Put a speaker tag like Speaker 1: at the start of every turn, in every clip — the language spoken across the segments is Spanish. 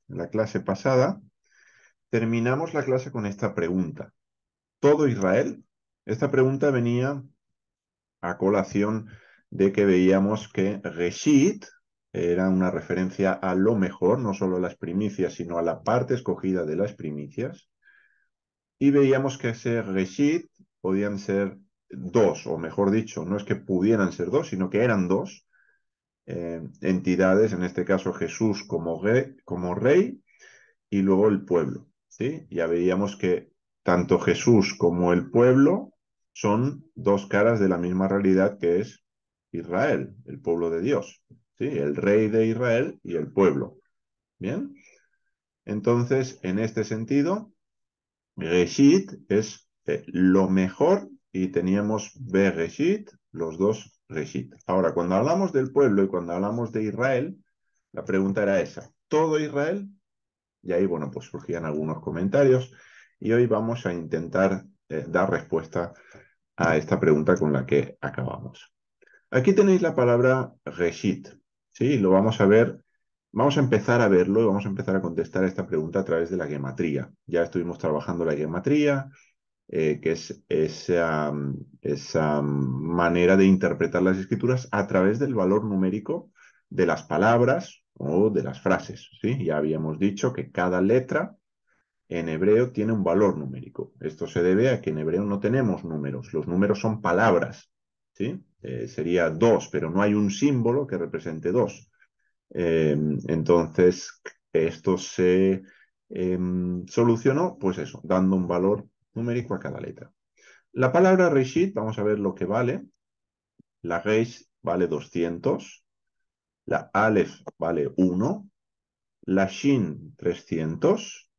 Speaker 1: en la clase pasada, terminamos la clase con esta pregunta. ¿Todo Israel? Esta pregunta venía a colación de que veíamos que Reshit era una referencia a lo mejor, no solo a las primicias, sino a la parte escogida de las primicias. Y veíamos que ese Reshit podían ser dos, o mejor dicho, no es que pudieran ser dos, sino que eran dos entidades, en este caso Jesús como rey y luego el pueblo. ¿Sí? Ya veíamos que tanto Jesús como el pueblo son dos caras de la misma realidad que es Israel, el pueblo de Dios. ¿Sí? El rey de Israel y el pueblo. ¿Bien? Entonces, en este sentido, Reshit es lo mejor y teníamos Bereshit, los dos Reshit. Ahora, cuando hablamos del pueblo y cuando hablamos de Israel, la pregunta era esa. ¿Todo Israel? Y ahí, bueno, pues surgían algunos comentarios y hoy vamos a intentar dar respuesta a esta pregunta con la que acabamos. Aquí tenéis la palabra Reshit, ¿sí? Lo vamos a ver, vamos a empezar a verlo y vamos a empezar a contestar esta pregunta a través de la gematría. Ya estuvimos trabajando la gematría, que es esa manera de interpretar las escrituras a través del valor numérico de las palabras o de las frases, ¿sí? Ya habíamos dicho que cada letra en hebreo tiene un valor numérico. Esto se debe a que en hebreo no tenemos números, los números son palabras, ¿sí? Sería dos, pero no hay un símbolo que represente dos. Entonces, esto se solucionó, pues eso, dando un valor numérico a cada letra. La palabra Reshit, vamos a ver lo que vale. La Reish vale 200, la Aleph vale 1, la Shin 300,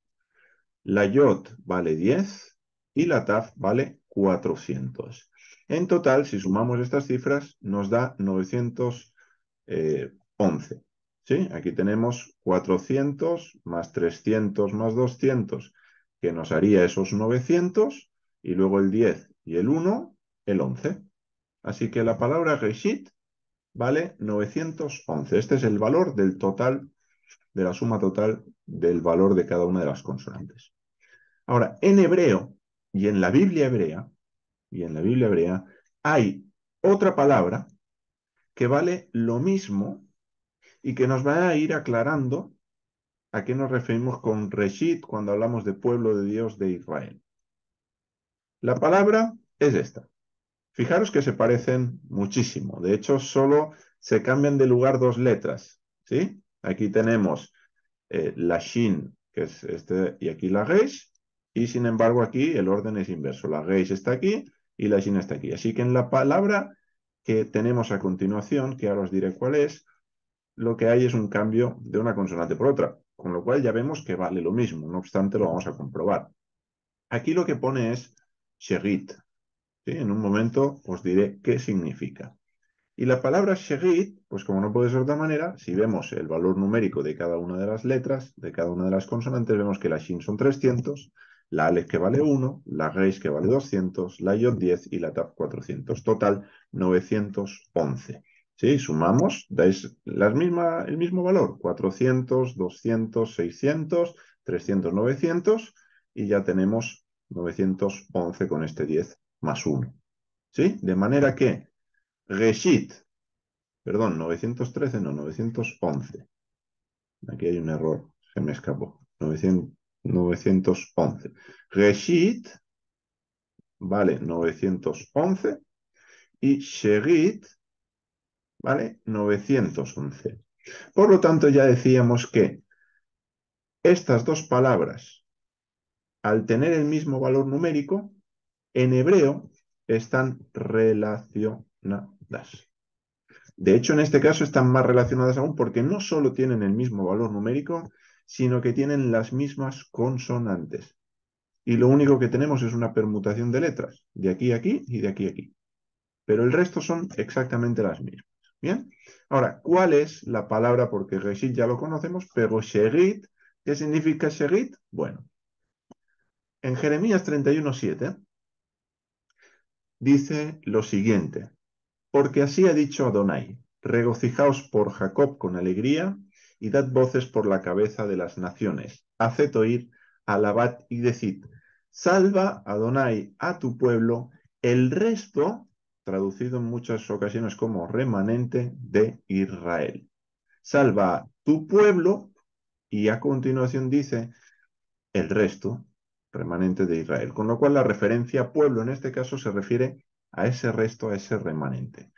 Speaker 1: la Yod vale 10 y la Taf vale 400. En total, si sumamos estas cifras, nos da 911. ¿Sí? Aquí tenemos 400 más 300 más 200, que nos haría esos 900, y luego el 10 y el 1, el 11. Así que la palabra Reshit vale 911. Este es el valor del total, de la suma total del valor de cada una de las consonantes. Ahora, en hebreo y en la Biblia hebrea, hay otra palabra que vale lo mismo y que nos va a ir aclarando a qué nos referimos con Reshit cuando hablamos de pueblo de Dios de Israel. La palabra es esta. Fijaros que se parecen muchísimo. De hecho, solo se cambian de lugar dos letras. ¿Sí? Aquí tenemos la Shin, que es este, y aquí la Reish, y sin embargo aquí el orden es inverso. La Reish está aquí y la Shin está aquí. Así que en la palabra que tenemos a continuación, que ahora os diré cuál es, lo que hay es un cambio de una consonante por otra, con lo cual ya vemos que vale lo mismo. No obstante, lo vamos a comprobar. Aquí lo que pone es Sherit. ¿Sí? En un momento os diré qué significa. Y la palabra Sherit, pues como no puede ser de otra manera, si vemos el valor numérico de cada una de las letras, de cada una de las consonantes, vemos que la Shin son 300, la Aleph que vale 1, la Reish que vale 200, la Yod 10 y la Taf 400. Total, 911. ¿Sí? Sumamos, dais el mismo valor, 400, 200, 600, 300, 900, y ya tenemos 911 con este 10 más 1. ¿Sí? De manera que Reshit, perdón, 913, no, 911. Aquí hay un error, se me escapó. 911. Reshit vale 911 y Sherit vale 911. Por lo tanto, ya decíamos que estas dos palabras, al tener el mismo valor numérico, en hebreo están relacionadas. De hecho, en este caso están más relacionadas aún porque no solo tienen el mismo valor numérico, sino que tienen las mismas consonantes. Y lo único que tenemos es una permutación de letras, de aquí a aquí y de aquí a aquí. Pero el resto son exactamente las mismas. ¿Bien? Ahora, ¿cuál es la palabra? Porque Reshit ya lo conocemos, pero Sherit, ¿qué significa Sherit? Bueno, en Jeremías 31:7 dice lo siguiente: porque así ha dicho Adonai, regocijaos por Jacob con alegría y dad voces por la cabeza de las naciones. Haced oír, alabad y decid, salva, Adonai, a tu pueblo, el resto, traducido en muchas ocasiones como remanente de Israel. Salva a tu pueblo y a continuación dice el resto, remanente de Israel. Con lo cual la referencia pueblo en este caso se refiere a ese resto, a ese remanente.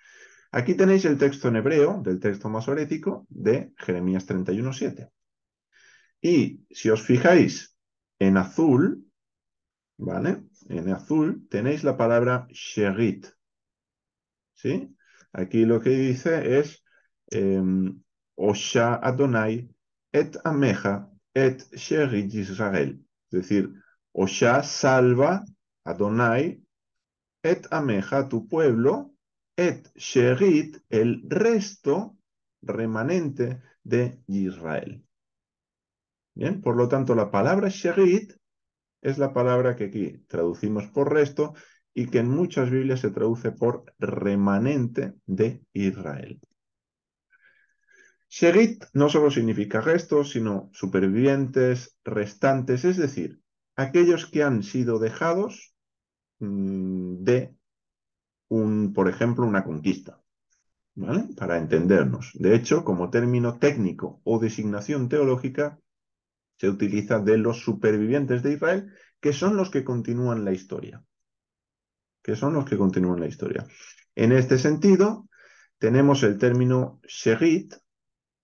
Speaker 1: Aquí tenéis el texto en hebreo del texto masorético de Jeremías 31:7. Y si os fijáis en azul, ¿vale? En azul tenéis la palabra sherit, ¿sí? Aquí lo que dice es Osha Adonai et Ameja et sherit Israel. Es decir, Osha salva Adonai et Ameja tu pueblo et sherit el resto remanente de Israel. Bien, por lo tanto la palabra sherit es la palabra que aquí traducimos por resto y que en muchas Biblias se traduce por remanente de Israel. Sherit no solo significa restos, sino supervivientes, restantes, es decir, aquellos que han sido dejados de por ejemplo, una conquista, ¿vale? Para entendernos. De hecho, como término técnico o designación teológica, se utiliza de los supervivientes de Israel, que son los que continúan la historia. En este sentido, tenemos el término sherit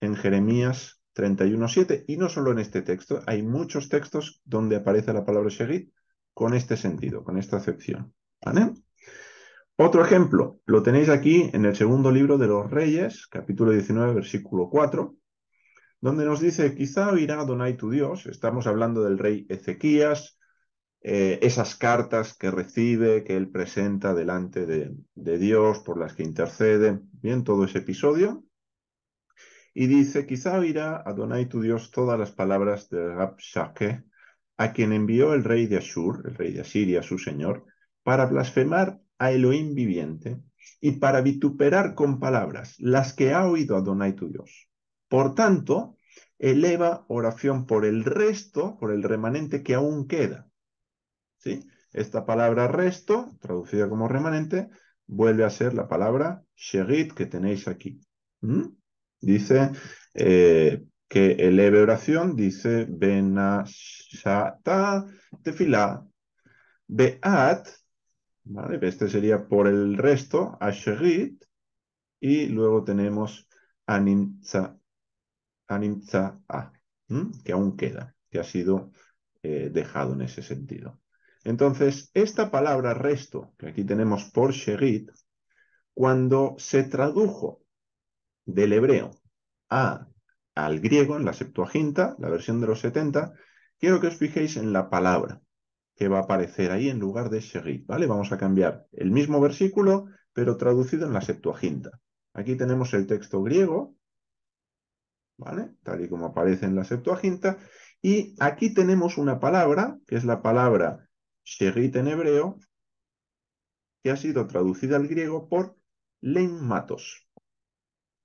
Speaker 1: en Jeremías 31:7, y no solo en este texto, hay muchos textos donde aparece la palabra sherit con este sentido, con esta acepción, ¿vale? Otro ejemplo, lo tenéis aquí en el segundo libro de los Reyes, capítulo 19, versículo 4, donde nos dice, quizá oirá Adonai tu Dios, estamos hablando del rey Ezequías, esas cartas que recibe, que él presenta delante de Dios, por las que intercede, bien, todo ese episodio, y dice, quizá oirá Adonai tu Dios todas las palabras de Rabshakeh, a quien envió el rey de Ashur, el rey de Asiria, su señor, para blasfemar a Elohim viviente y para vituperar con palabras las que ha oído Adonai tu Dios. Por tanto, eleva oración por el resto, por el remanente que aún queda. ¿Sí? Esta palabra resto, traducida como remanente, vuelve a ser la palabra sherit que tenéis aquí. Dice que eleve oración, dice benashata tefilá beat, ¿vale? Este sería por el resto, asherit, y luego tenemos animtza a, que aún queda, que ha sido dejado en ese sentido. Entonces, esta palabra resto, que aquí tenemos por sherit, cuando se tradujo del hebreo al griego, en la Septuaginta, la versión de los 70, quiero que os fijéis en la palabra que va a aparecer ahí en lugar de sherit, ¿vale? Vamos a cambiar el mismo versículo, pero traducido en la Septuaginta. Aquí tenemos el texto griego, ¿vale? Tal y como aparece en la Septuaginta, y aquí tenemos una palabra, que es la palabra sherit en hebreo, que ha sido traducida al griego por leimatos.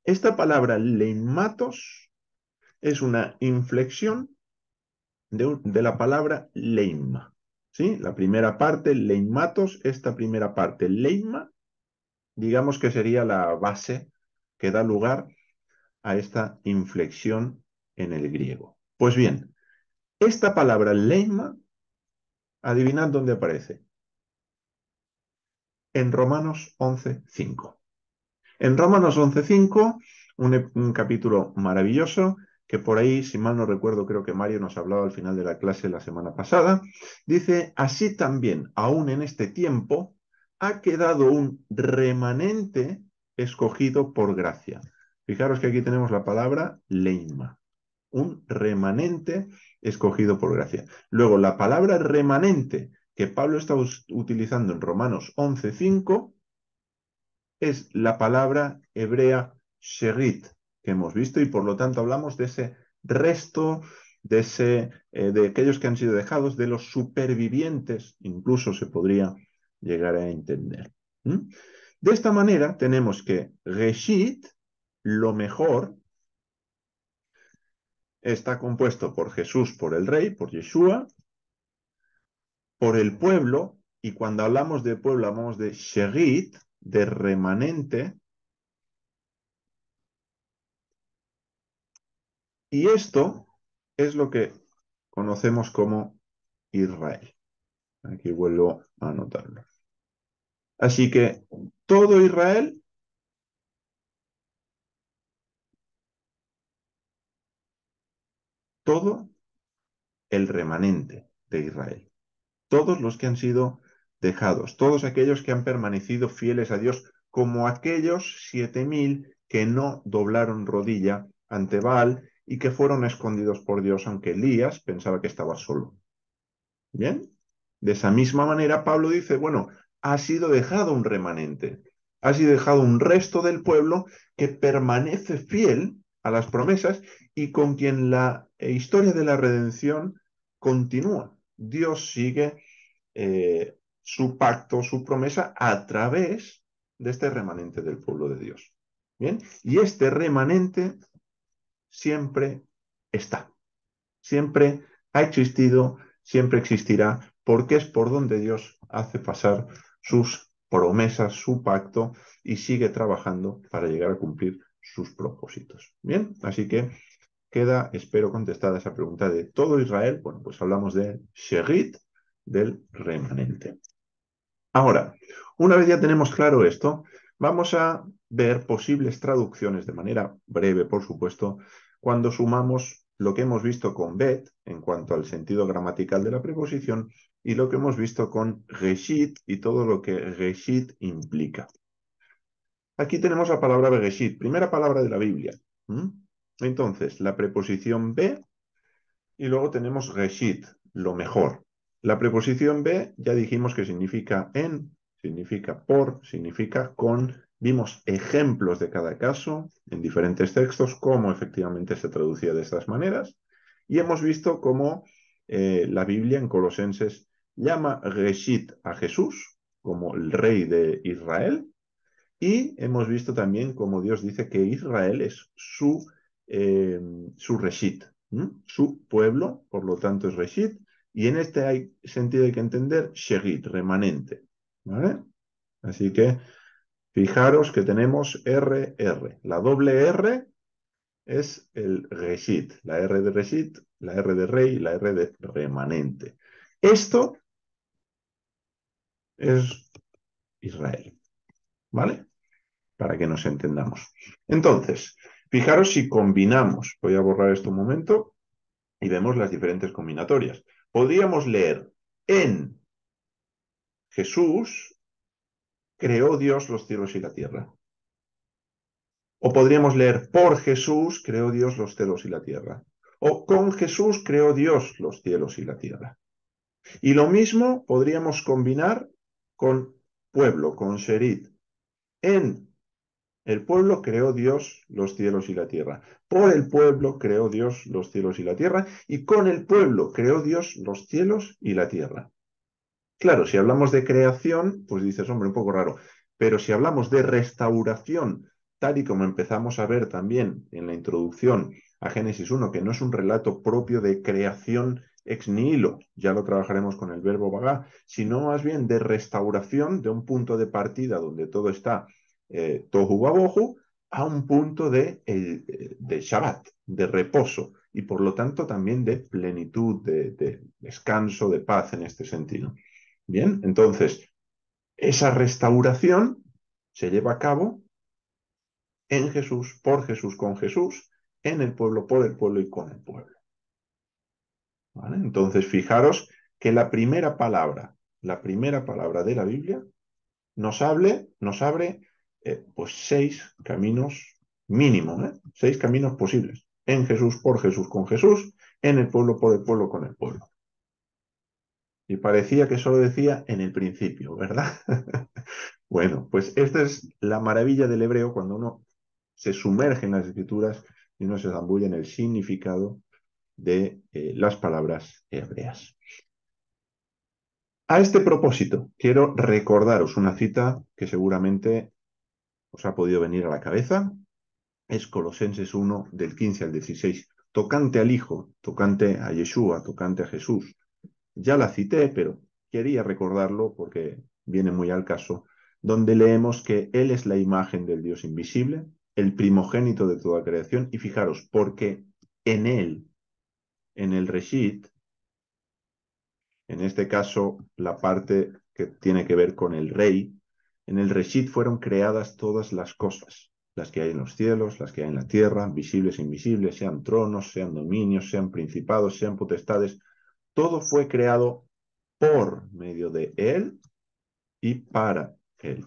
Speaker 1: Esta palabra leimatos es una inflexión de la palabra leima. ¿Sí? La primera parte, leimatos, esta primera parte, leima, digamos que sería la base que da lugar a esta inflexión en el griego. Pues bien, esta palabra leima, adivinad dónde aparece. En Romanos 11:5. En Romanos 11:5, un capítulo maravilloso, que por ahí, si mal no recuerdo, creo que Mario nos hablaba al final de la clase la semana pasada, dice, así también, aún en este tiempo, ha quedado un remanente escogido por gracia. Fijaros que aquí tenemos la palabra leima, un remanente escogido por gracia. Luego, la palabra remanente que Pablo está utilizando en Romanos 11:5 es la palabra hebrea sherit que hemos visto, y por lo tanto hablamos de ese resto, de aquellos que han sido dejados, de los supervivientes, incluso se podría llegar a entender. De esta manera tenemos que Reshit, lo mejor, está compuesto por Jesús, por el Rey, por Yeshua, por el pueblo, y cuando hablamos de pueblo hablamos de Sherit, de remanente, y esto es lo que conocemos como Israel. Aquí vuelvo a anotarlo. Así que todo Israel, todo el remanente de Israel, todos los que han sido dejados, todos aquellos que han permanecido fieles a Dios, como aquellos 7000 que no doblaron rodilla ante Baal y que fueron escondidos por Dios, aunque Elías pensaba que estaba solo. ¿Bien? De esa misma manera, Pablo dice, bueno, ha sido dejado un remanente, ha sido dejado un resto del pueblo que permanece fiel a las promesas y con quien la historia de la redención continúa. Dios sigue su pacto, su promesa a través de este remanente del pueblo de Dios. ¿Bien? Y este remanente siempre está, siempre ha existido, siempre existirá, porque es por donde Dios hace pasar sus promesas, su pacto, y sigue trabajando para llegar a cumplir sus propósitos. Bien, así que queda, espero, contestada esa pregunta de todo Israel. Bueno, pues hablamos de Sherit, del remanente. Ahora, una vez ya tenemos claro esto, vamos a ver posibles traducciones de manera breve, por supuesto, cuando sumamos lo que hemos visto con bet en cuanto al sentido gramatical de la preposición y lo que hemos visto con reshit y todo lo que reshit implica. Aquí tenemos la palabra reshit, primera palabra de la Biblia. Entonces, la preposición be y luego tenemos reshit, lo mejor. La preposición be ya dijimos que significa en, significa por, significa con. Vimos ejemplos de cada caso en diferentes textos, cómo efectivamente se traducía de estas maneras. Y hemos visto cómo la Biblia en Colosenses llama reshit a Jesús como el rey de Israel. Y hemos visto también cómo Dios dice que Israel es su reshit, su pueblo, por lo tanto es reshit, y en este sentido hay que entender sherit, remanente. ¿Vale? Así que fijaros que tenemos RR. La doble R es el reshit, la R de reshit, la R de rey, la R de remanente. Esto es Israel. ¿Vale? Para que nos entendamos. Entonces, fijaros si combinamos, voy a borrar esto un momento y vemos las diferentes combinatorias. Podríamos leer en Jesús creó Dios los cielos y la tierra. O podríamos leer por Jesús creó Dios los cielos y la tierra. O con Jesús creó Dios los cielos y la tierra. Y lo mismo podríamos combinar con pueblo, con Sherit. En el pueblo creó Dios los cielos y la tierra. Por el pueblo creó Dios los cielos y la tierra. Y con el pueblo creó Dios los cielos y la tierra. Claro, si hablamos de creación, pues dices, hombre, un poco raro. Pero si hablamos de restauración, tal y como empezamos a ver también en la introducción a Génesis 1, que no es un relato propio de creación ex nihilo, ya lo trabajaremos con el verbo vagá, sino más bien de restauración de un punto de partida donde todo está tohu wabohu, a un punto de Shabbat, de reposo, y por lo tanto también de plenitud, de descanso, de paz en este sentido. Bien, entonces, esa restauración se lleva a cabo en Jesús, por Jesús, con Jesús, en el pueblo, por el pueblo y con el pueblo. ¿Vale? Entonces, fijaros que la primera palabra de la Biblia nos abre pues 6 caminos mínimo, 6 caminos posibles. En Jesús, por Jesús, con Jesús, en el pueblo, por el pueblo, con el pueblo. Y parecía que solo decía en el principio, ¿verdad? Bueno, pues esta es la maravilla del hebreo cuando uno se sumerge en las escrituras y uno se zambulle en el significado de las palabras hebreas. A este propósito, quiero recordaros una cita que seguramente os ha podido venir a la cabeza. Es Colosenses 1, del 15 al 16. tocante al Hijo, tocante a Yeshua, tocante a Jesús. Ya la cité, pero quería recordarlo porque viene muy al caso, donde leemos que Él es la imagen del Dios invisible, el primogénito de toda creación, y fijaros, porque en Él, en el Reshit, en este caso la parte que tiene que ver con el Rey, en el Reshit fueron creadas todas las cosas, las que hay en los cielos, las que hay en la tierra, visibles e invisibles, sean tronos, sean dominios, sean principados, sean potestades, todo fue creado por medio de Él y para Él.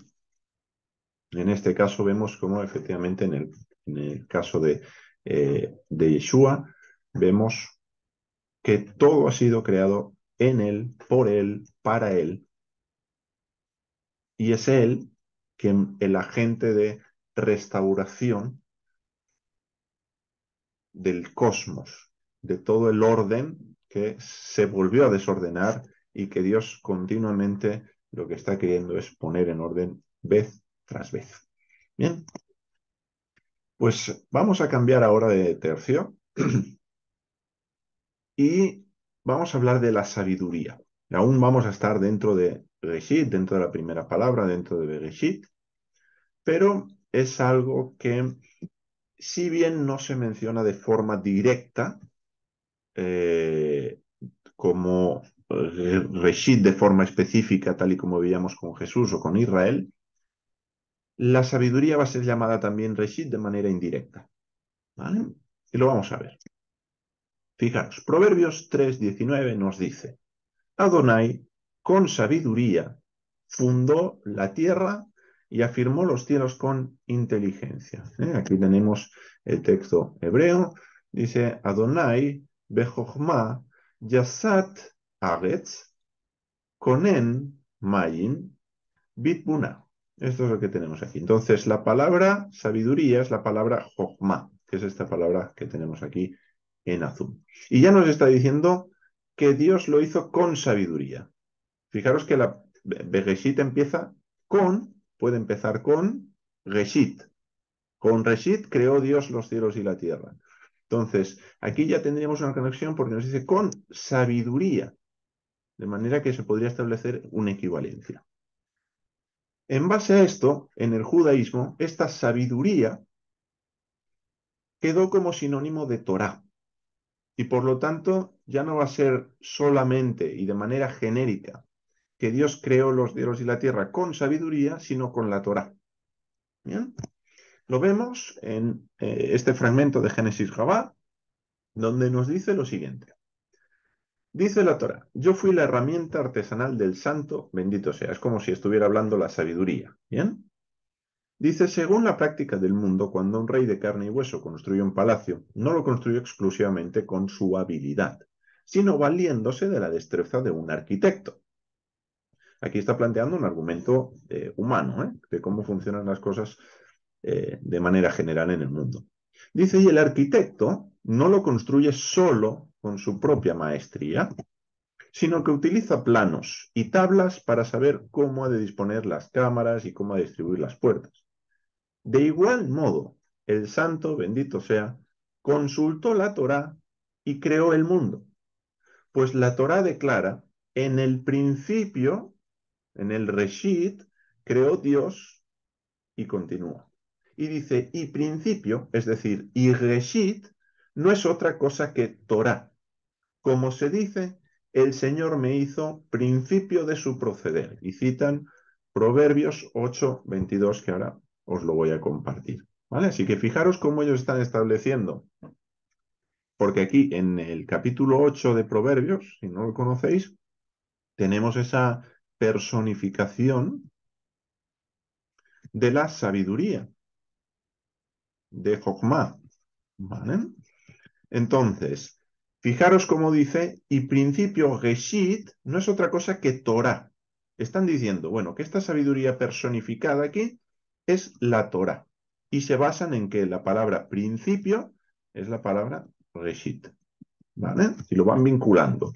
Speaker 1: En este caso vemos cómo efectivamente en el caso de Yeshua, vemos que todo ha sido creado en Él, por Él, para Él, y es Él quien el agente de restauración del cosmos, de todo el orden que se volvió a desordenar y que Dios continuamente lo que está queriendo es poner en orden vez tras vez. Bien, pues vamos a cambiar ahora de tercio y vamos a hablar de la sabiduría. Aún vamos a estar dentro de Bereshit, dentro de la primera palabra, dentro de Bereshit, pero es algo que, si bien no se menciona de forma directa, eh, como Reshit de forma específica, tal y como veíamos con Jesús o con Israel, la sabiduría va a ser llamada también Reshit de manera indirecta. ¿Vale? Y lo vamos a ver. Fijaros, Proverbios 3:19 nos dice, Adonai, con sabiduría, fundó la tierra y afirmó los cielos con inteligencia. Aquí tenemos el texto hebreo. Dice, Adonai, bejochma, yasat aretz, konen mayin, bitbuna. Esto es lo que tenemos aquí. Entonces, la palabra sabiduría es la palabra jochma, que es esta palabra que tenemos aquí en azul. Y ya nos está diciendo que Dios lo hizo con sabiduría. Fijaros que la Bereshit empieza con, puede empezar con Reshit. Con Reshit creó Dios los cielos y la tierra. Entonces, aquí ya tendríamos una conexión porque nos dice con sabiduría, de manera que se podría establecer una equivalencia. En base a esto, en el judaísmo, esta sabiduría quedó como sinónimo de Torá. Y por lo tanto, ya no va a ser solamente y de manera genérica que Dios creó los cielos y la tierra con sabiduría, sino con la Torá. ¿Bien? Lo vemos en este fragmento de Génesis Rabá, donde nos dice lo siguiente. Dice la Torá, yo fui la herramienta artesanal del santo, bendito sea. Es como si estuviera hablando la sabiduría. ¿Bien? Dice, según la práctica del mundo, cuando un rey de carne y hueso construyó un palacio, no lo construyó exclusivamente con su habilidad, sino valiéndose de la destreza de un arquitecto. Aquí está planteando un argumento humano, de cómo funcionan las cosas de manera general en el mundo. Dice, y el arquitecto no lo construye solo con su propia maestría, sino que utiliza planos y tablas para saber cómo ha de disponer las cámaras y cómo ha de distribuir las puertas. De igual modo, el santo, bendito sea, consultó la Torá y creó el mundo, pues la Torá declara, en el principio, en el Reshit, creó Dios y continúa. Y dice, y principio, es decir, y Reshit, no es otra cosa que Torá. Como se dice, el Señor me hizo principio de su proceder. Y citan Proverbios 8:22, que ahora os lo voy a compartir. ¿Vale? Así que fijaros cómo ellos están estableciendo. Porque aquí en el capítulo 8 de Proverbios, si no lo conocéis, tenemos esa personificación de la sabiduría, de Jochma. ¿Vale? Entonces, fijaros cómo dice, y principio Reshit no es otra cosa que Torah. Están diciendo, bueno, que esta sabiduría personificada aquí es la Torah. Y se basan en que la palabra principio es la palabra Reshit. ¿Vale? Y lo van vinculando.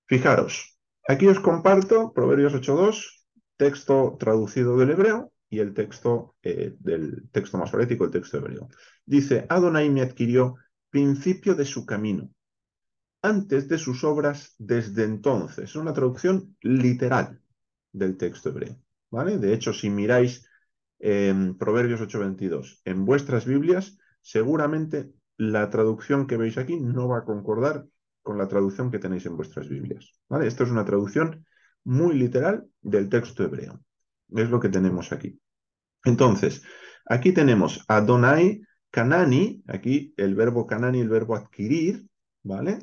Speaker 1: Fijaros, aquí os comparto Proverbios 8:2, texto traducido del hebreo y el texto del texto masorético, el texto hebreo. Dice, Adonai me adquirió principio de su camino, antes de sus obras, desde entonces. Es una traducción literal del texto hebreo, ¿vale? De hecho, si miráis Proverbios 8:22 en vuestras Biblias, seguramente la traducción que veis aquí no va a concordar con la traducción que tenéis en vuestras Biblias, ¿vale? Esto es una traducción muy literal del texto hebreo. Es lo que tenemos aquí. Entonces, aquí tenemos Adonai, Kanani, aquí el verbo Kanani, el verbo adquirir, ¿vale?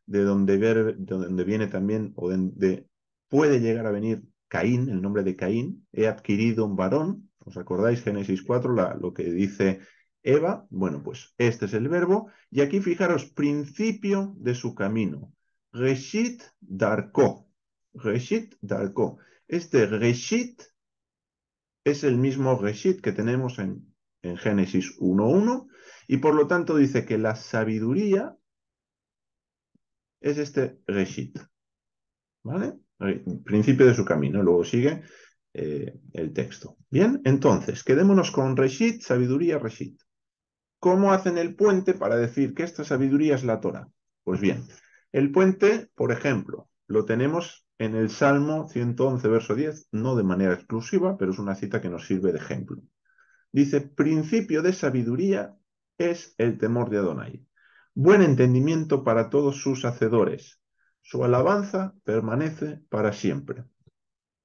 Speaker 1: De donde viene también, o donde puede llegar a venir Caín, el nombre de Caín. He adquirido un varón. ¿Os acordáis Génesis 4, lo que dice Eva? Bueno, pues este es el verbo. Y aquí fijaros, principio de su camino. Reshit Darko. Reshit Darko. Este Reshit es el mismo Reshit que tenemos en Génesis 1:1 y por lo tanto dice que la sabiduría es este Reshit, ¿vale? Principio de su camino. Luego sigue el texto. Bien, entonces, quedémonos con Reshit, sabiduría, Reshit. ¿Cómo hacen el puente para decir que esta sabiduría es la Torah? Pues bien, el puente, por ejemplo, lo tenemos en el Salmo 111, verso 10, no de manera exclusiva, pero es una cita que nos sirve de ejemplo. Dice, principio de sabiduría es el temor de Adonai. Buen entendimiento para todos sus hacedores. Su alabanza permanece para siempre.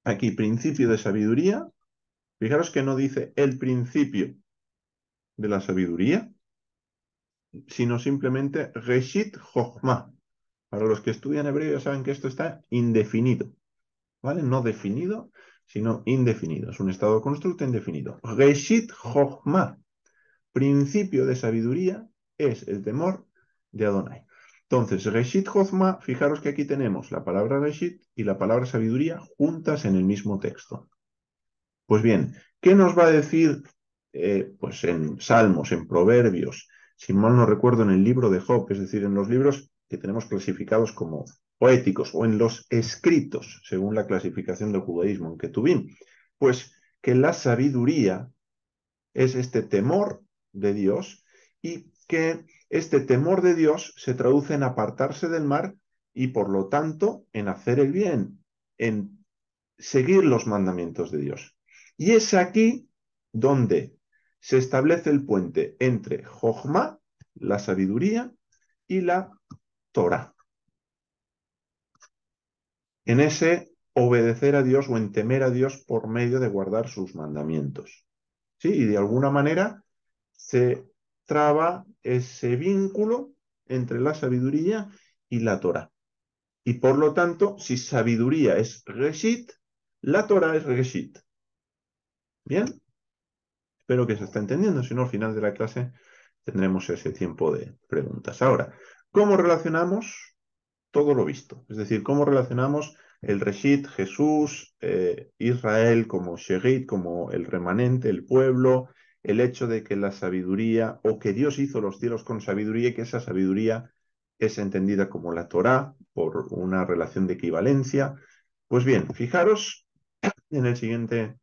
Speaker 1: Aquí, principio de sabiduría. Fijaros que no dice el principio de la sabiduría, sino simplemente Reshit Chochmah. Para los que estudian hebreo ya saben que esto está indefinido, ¿vale? No definido, sino indefinido. Es un estado de constructo indefinido. Reshit Chochmah, principio de sabiduría, es el temor de Adonai. Entonces, Reshit Chochmah, fijaros que aquí tenemos la palabra Reshit y la palabra sabiduría juntas en el mismo texto. Pues bien, ¿qué nos va a decir pues en Salmos, en Proverbios, si mal no recuerdo, en el libro de Job, es decir, en los libros que tenemos clasificados como poéticos o en los escritos, según la clasificación del judaísmo en Ketuvim? Pues que la sabiduría es este temor de Dios y que este temor de Dios se traduce en apartarse del mal y por lo tanto en hacer el bien, en seguir los mandamientos de Dios. Y es aquí donde se establece el puente entre Jochma, la sabiduría, y la Torah. En ese obedecer a Dios o en temer a Dios por medio de guardar sus mandamientos. ¿Sí? Y de alguna manera se traba ese vínculo entre la sabiduría y la Torah. Y por lo tanto, si sabiduría es Reshit, la Torah es Reshit. ¿Bien? Espero que se esté entendiendo, si no, al final de la clase tendremos ese tiempo de preguntas. Ahora, ¿cómo relacionamos todo lo visto? Es decir, ¿cómo relacionamos el Reshit, Jesús, Israel como Sherit, como el remanente, el pueblo, el hecho de que la sabiduría, o que Dios hizo los cielos con sabiduría y que esa sabiduría es entendida como la Torá por una relación de equivalencia? Pues bien, fijaros en el siguiente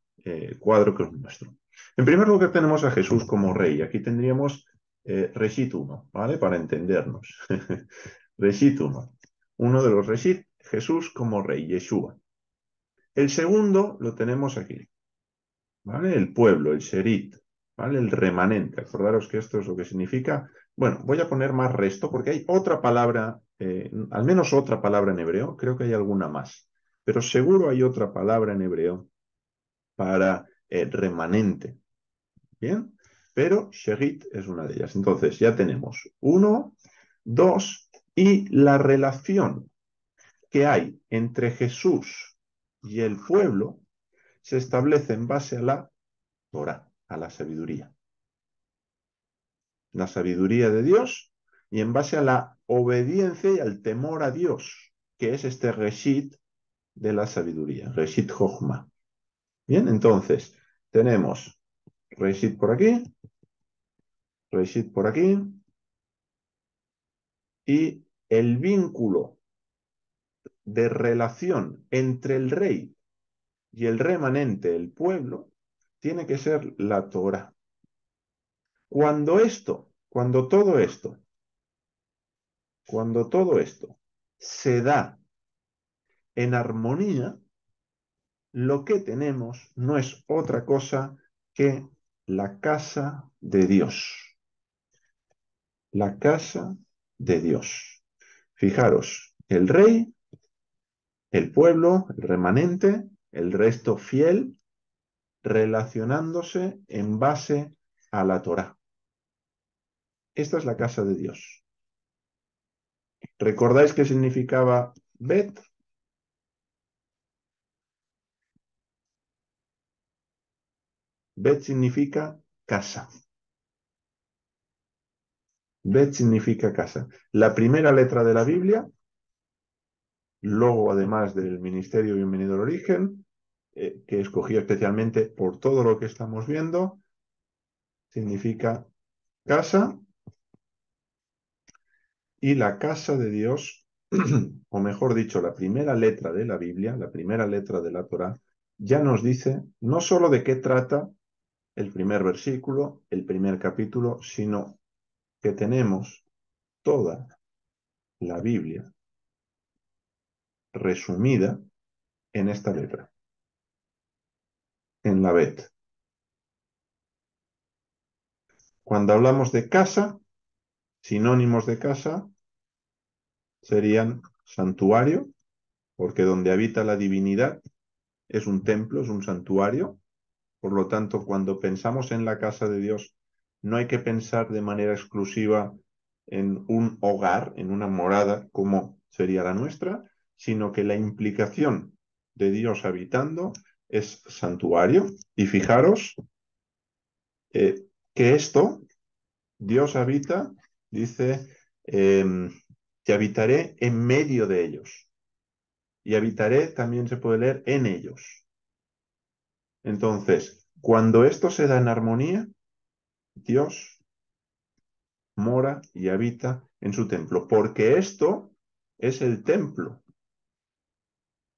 Speaker 1: cuadro que os muestro. En primer lugar tenemos a Jesús como rey. Aquí tendríamos Reshit 1, ¿vale? Para entendernos. Reshit 1. Uno de los Reshit, Jesús como rey, Yeshua. El segundo lo tenemos aquí, ¿vale? El pueblo, el Sherit, ¿vale? El remanente. Acordaros que esto es lo que significa. Bueno, voy a poner más resto porque hay otra palabra, al menos otra palabra en hebreo, creo que hay alguna más, pero seguro hay otra palabra en hebreo para remanente. ¿Bien? Pero Sherit es una de ellas. Entonces ya tenemos uno, dos, y la relación que hay entre Jesús y el pueblo se establece en base a la Torah, a la sabiduría. La sabiduría de Dios y en base a la obediencia y al temor a Dios, que es este Reshit de la sabiduría, Reshit Chochmah. Bien, entonces tenemos Reshit por aquí, Reshit por aquí, y el vínculo de relación entre el rey y el remanente, el pueblo, tiene que ser la Torah. Cuando todo esto Cuando todo esto se da en armonía, lo que tenemos no es otra cosa que la casa de Dios. La casa de Dios. Fijaros, el rey, el pueblo, el remanente, el resto fiel, relacionándose en base a la Torá. Esta es la casa de Dios. ¿Recordáis qué significaba Bet? Bet significa casa. Bet significa casa. La primera letra de la Biblia, luego además del ministerio Bienvenido al Origen, que escogí especialmente por todo lo que estamos viendo, significa casa, y la casa de Dios, o mejor dicho, la primera letra de la Biblia, la primera letra de la Torá, ya nos dice no solo de qué trata el primer versículo, el primer capítulo, sino que tenemos toda la Biblia resumida en esta letra, en la Bet. Cuando hablamos de casa, sinónimos de casa serían santuario, porque donde habita la divinidad es un templo, es un santuario. Por lo tanto, cuando pensamos en la casa de Dios, no hay que pensar de manera exclusiva en un hogar, en una morada, como sería la nuestra, sino que la implicación de Dios habitando es santuario. Y fijaros que esto, Dios habita, dice, que habitaré en medio de ellos. Y habitaré también se puede leer en ellos. Entonces, cuando esto se da en armonía, Dios mora y habita en su templo, porque esto es el templo.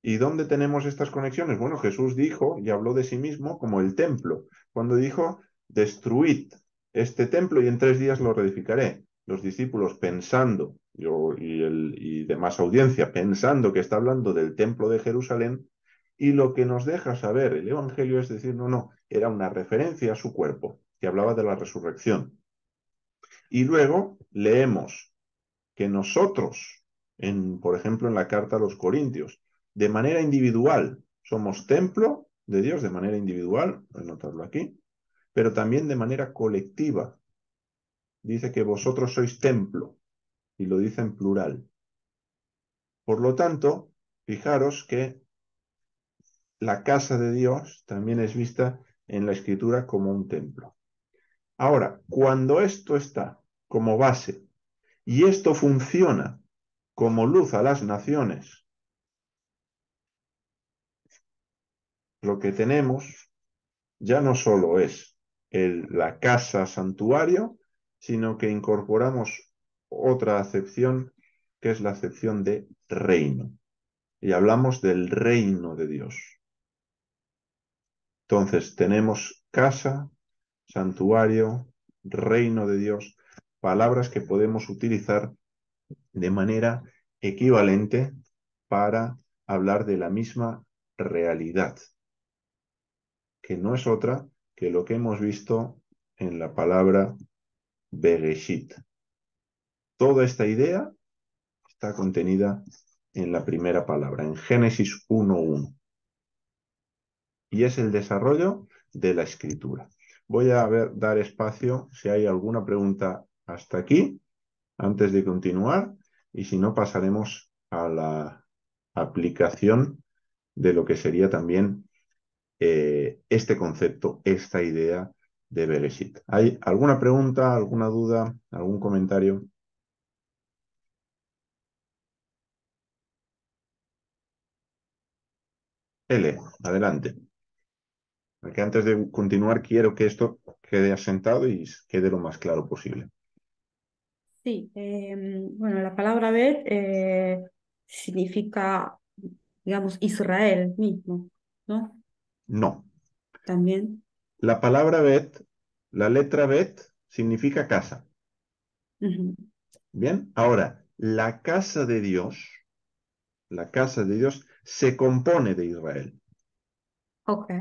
Speaker 1: ¿Y dónde tenemos estas conexiones? Bueno, Jesús dijo y habló de sí mismo como el templo, cuando dijo, destruid este templo y en 3 días lo reedificaré. Los discípulos pensando, y demás audiencia, pensando que está hablando del templo de Jerusalén, y lo que nos deja saber el Evangelio es decir, no, no, era una referencia a su cuerpo, que hablaba de la resurrección. Y luego leemos que nosotros, por ejemplo, en la carta a los Corintios, de manera individual, somos templo de Dios de manera individual, voy a anotarlo aquí, pero también de manera colectiva. Dice que vosotros sois templo, y lo dice en plural. Por lo tanto, fijaros que la casa de Dios también es vista en la Escritura como un templo. Ahora, cuando esto está como base y esto funciona como luz a las naciones, lo que tenemos ya no solo es la casa santuario, sino que incorporamos otra acepción que es la acepción de reino. Y hablamos del reino de Dios. Entonces tenemos casa, santuario, reino de Dios, palabras que podemos utilizar de manera equivalente para hablar de la misma realidad, que no es otra que lo que hemos visto en la palabra Bereshit. Toda esta idea está contenida en la primera palabra, en Génesis 1:1, y es el desarrollo de la escritura. Voy a dar espacio si hay alguna pregunta hasta aquí, antes de continuar, y si no pasaremos a la aplicación de lo que sería también este concepto, esta idea de Bereshit. ¿Hay alguna pregunta, alguna duda, algún comentario? L, adelante. Porque antes de continuar quiero que esto quede asentado y quede lo más claro posible.
Speaker 2: Sí, bueno, la palabra Bet significa, digamos, Israel mismo, ¿no?
Speaker 1: No.
Speaker 2: También.
Speaker 1: La palabra Bet, la letra Bet, significa casa.
Speaker 2: Ujú.
Speaker 1: Bien, ahora, la casa de Dios, la casa de Dios se compone de Israel.
Speaker 2: Ok.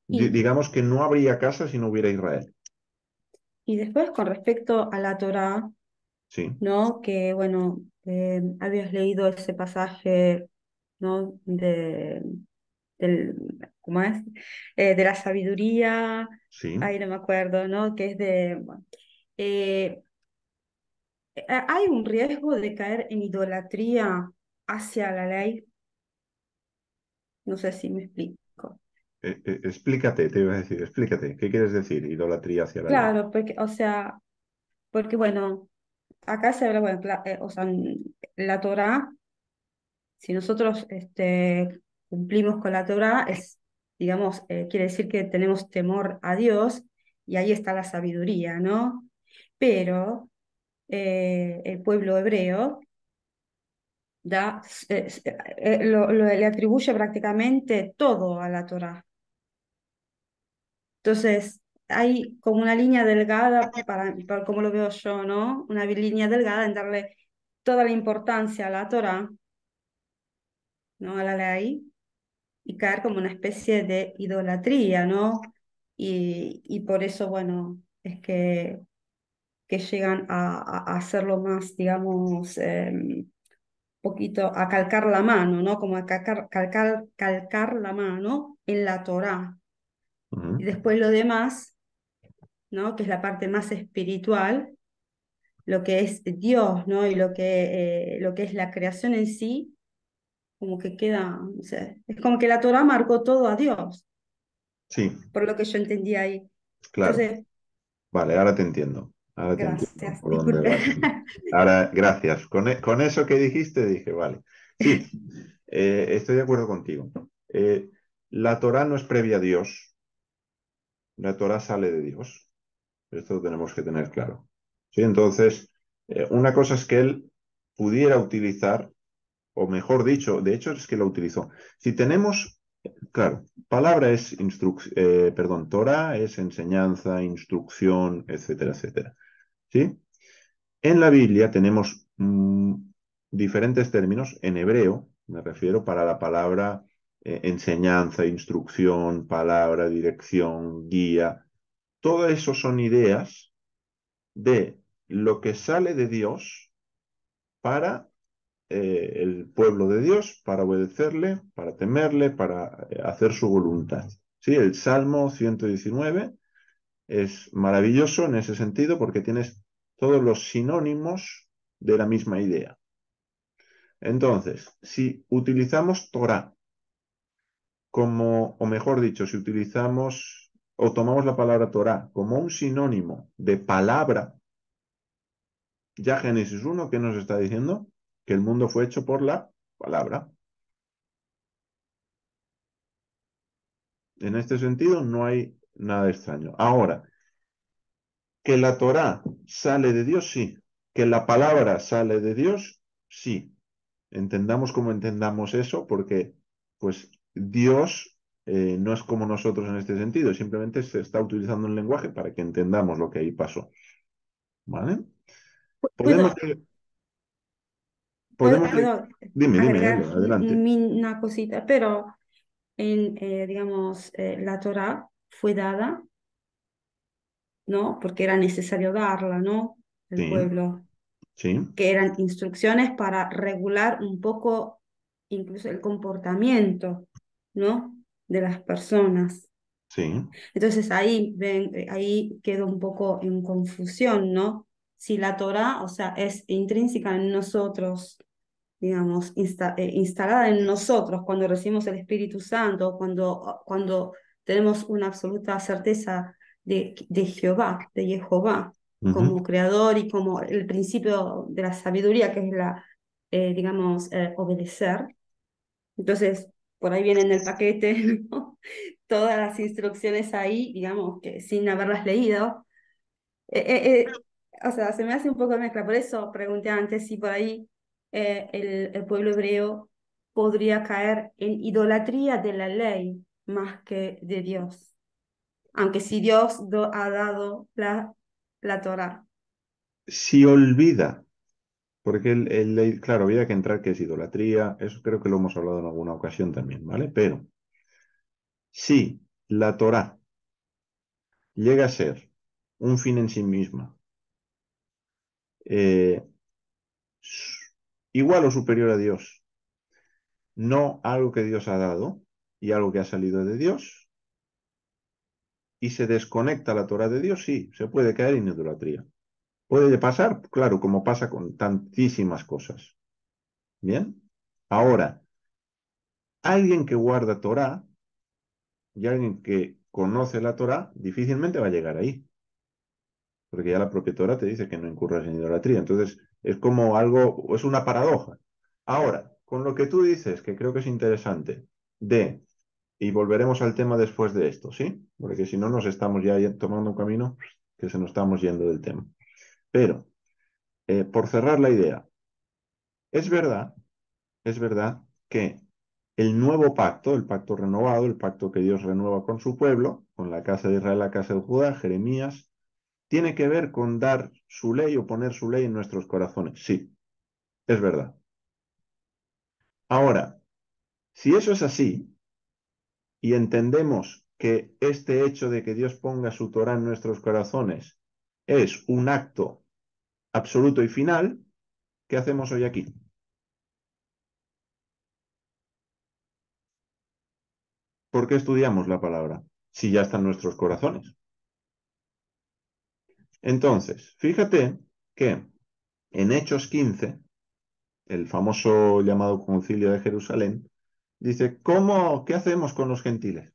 Speaker 2: Y,
Speaker 1: Digamos que no habría casa si no hubiera Israel.
Speaker 2: y después con respecto a la Torá,
Speaker 1: Sí,
Speaker 2: ¿no? Que, bueno, habías leído ese pasaje, ¿no? Del, ¿cómo es? De la sabiduría,
Speaker 1: sí.
Speaker 2: ahí no me acuerdo, ¿no? Que es de, bueno, eh, hay un riesgo de caer en idolatría hacia la ley, no sé si me explico.
Speaker 1: Explícate, te iba a decir, explícate. ¿Qué quieres decir? Idolatría hacia la ley.
Speaker 2: Claro, porque, o sea, porque bueno, acá se habla, bueno, o sea, la Torá, si nosotros cumplimos con la Torá, es, digamos, quiere decir que tenemos temor a Dios y ahí está la sabiduría, ¿no? Pero el pueblo hebreo le atribuye prácticamente todo a la Torá. Entonces, hay como una línea delgada, para como lo veo yo, ¿no? Una línea delgada en darle toda la importancia a la Torá, ¿no? A la ley, y caer como una especie de idolatría, ¿no? Y por eso, bueno, es que llegan a hacerlo más, digamos, poquito, a calcar la mano, ¿no? Como a calcar la mano en la Torá. Y
Speaker 1: Ujú.
Speaker 2: después lo demás, ¿no? Que es la parte más espiritual, lo que es Dios, ¿no? Y lo que es la creación en sí, como que queda, no sé, es como que la Torá marcó todo a Dios,
Speaker 1: Sí,
Speaker 2: por lo que yo entendí ahí.
Speaker 1: claro.
Speaker 2: Entonces,
Speaker 1: Vale, ahora te entiendo. Ahora te entiendo
Speaker 2: gracias,
Speaker 1: por dónde
Speaker 2: disculpe.
Speaker 1: vas. Ahora, gracias. Con eso que dijiste, dije, vale. Sí, estoy de acuerdo contigo. La Torá no es previa a Dios, la Torá sale de Dios. Esto lo tenemos que tener claro. Sí, entonces, una cosa es que él pudiera utilizar, o mejor dicho, de hecho es que lo utilizó. Si tenemos, claro, palabra es perdón, Torá es enseñanza, instrucción, etcétera, etcétera. ¿Sí? En la Biblia tenemos diferentes términos, en hebreo, me refiero, para la palabra enseñanza, instrucción, palabra, dirección, guía. Todo eso son ideas de lo que sale de Dios para el pueblo de Dios, para obedecerle, para temerle, para hacer su voluntad. ¿Sí? El Salmo 119 es maravilloso en ese sentido porque tienes todos los sinónimos de la misma idea. Entonces, si utilizamos Torah como, o mejor dicho, si utilizamos o tomamos la palabra Torah como un sinónimo de palabra, ya Génesis 1, ¿qué nos está diciendo? Que el mundo fue hecho por la palabra. En este sentido, no hay nada extraño. Ahora, que la Torah sale de Dios, sí. Que la palabra sale de Dios, sí. Entendamos como entendamos eso, porque pues Dios no es como nosotros en este sentido, simplemente se está utilizando un lenguaje para que entendamos lo que ahí pasó. ¿Vale? Podemos,
Speaker 2: ¿Puedo,
Speaker 1: podemos,
Speaker 2: puedo
Speaker 1: dime, dime,
Speaker 2: agregar
Speaker 1: Elio, adelante.
Speaker 2: una cosita? Pero digamos, la Torá fue dada, ¿no? Porque era necesario darla, ¿no? El
Speaker 1: Sí,
Speaker 2: pueblo,
Speaker 1: sí,
Speaker 2: que eran instrucciones para regular un poco incluso el comportamiento, ¿no? De las personas.
Speaker 1: sí,
Speaker 2: Entonces ahí, ahí quedo un poco en confusión, ¿no? Si la Torá, o sea, es intrínseca en nosotros, digamos, instalada en nosotros cuando recibimos el Espíritu Santo, cuando tenemos una absoluta certeza de Jehová, de Jehová,
Speaker 1: ujú,
Speaker 2: como creador y como el principio de la sabiduría, que es la, digamos, obedecer. Entonces, por ahí vienen en el paquete, ¿no? Todas las instrucciones ahí, digamos, que sin haberlas leído. O sea, se me hace un poco de mezcla. Por eso pregunté antes si por ahí el pueblo hebreo podría caer en idolatría de la ley más que de Dios. Aunque si Dios ha dado la Torá.
Speaker 1: si olvida Porque claro, había que entrar que es idolatría, eso creo que lo hemos hablado en alguna ocasión también, ¿vale? Pero si la Torá llega a ser un fin en sí misma, eh, igual o superior a Dios, no algo que Dios ha dado y algo que ha salido de Dios, y se desconecta la Torá de Dios, sí, se puede caer en idolatría. Puede pasar, claro, como pasa con tantísimas cosas. Bien. Ahora, alguien que guarda Torá y alguien que conoce la Torá difícilmente va a llegar ahí, porque ya la propia Torá te dice que no incurras en idolatría. Entonces, es como algo, es una paradoja. Ahora, con lo que tú dices, que creo que es interesante, y volveremos al tema después de esto, ¿sí? Porque si no nos estamos ya tomando un camino que se nos estamos yendo del tema. Pero, por cerrar la idea, es verdad, es verdad que el nuevo pacto, el pacto renovado, el pacto que Dios renueva con su pueblo, con la casa de Israel, la casa de Judá, Jeremías, tiene que ver con dar su ley o poner su ley en nuestros corazones. Sí, es verdad. Ahora, si eso es así, y entendemos que este hecho de que Dios ponga su Torah en nuestros corazones es un acto absoluto y final, ¿qué hacemos hoy aquí? ¿Por qué estudiamos la palabra si ya está en nuestros corazones? Entonces, fíjate que en Hechos 15, el famoso llamado Concilio de Jerusalén, dice, ¿qué hacemos con los gentiles?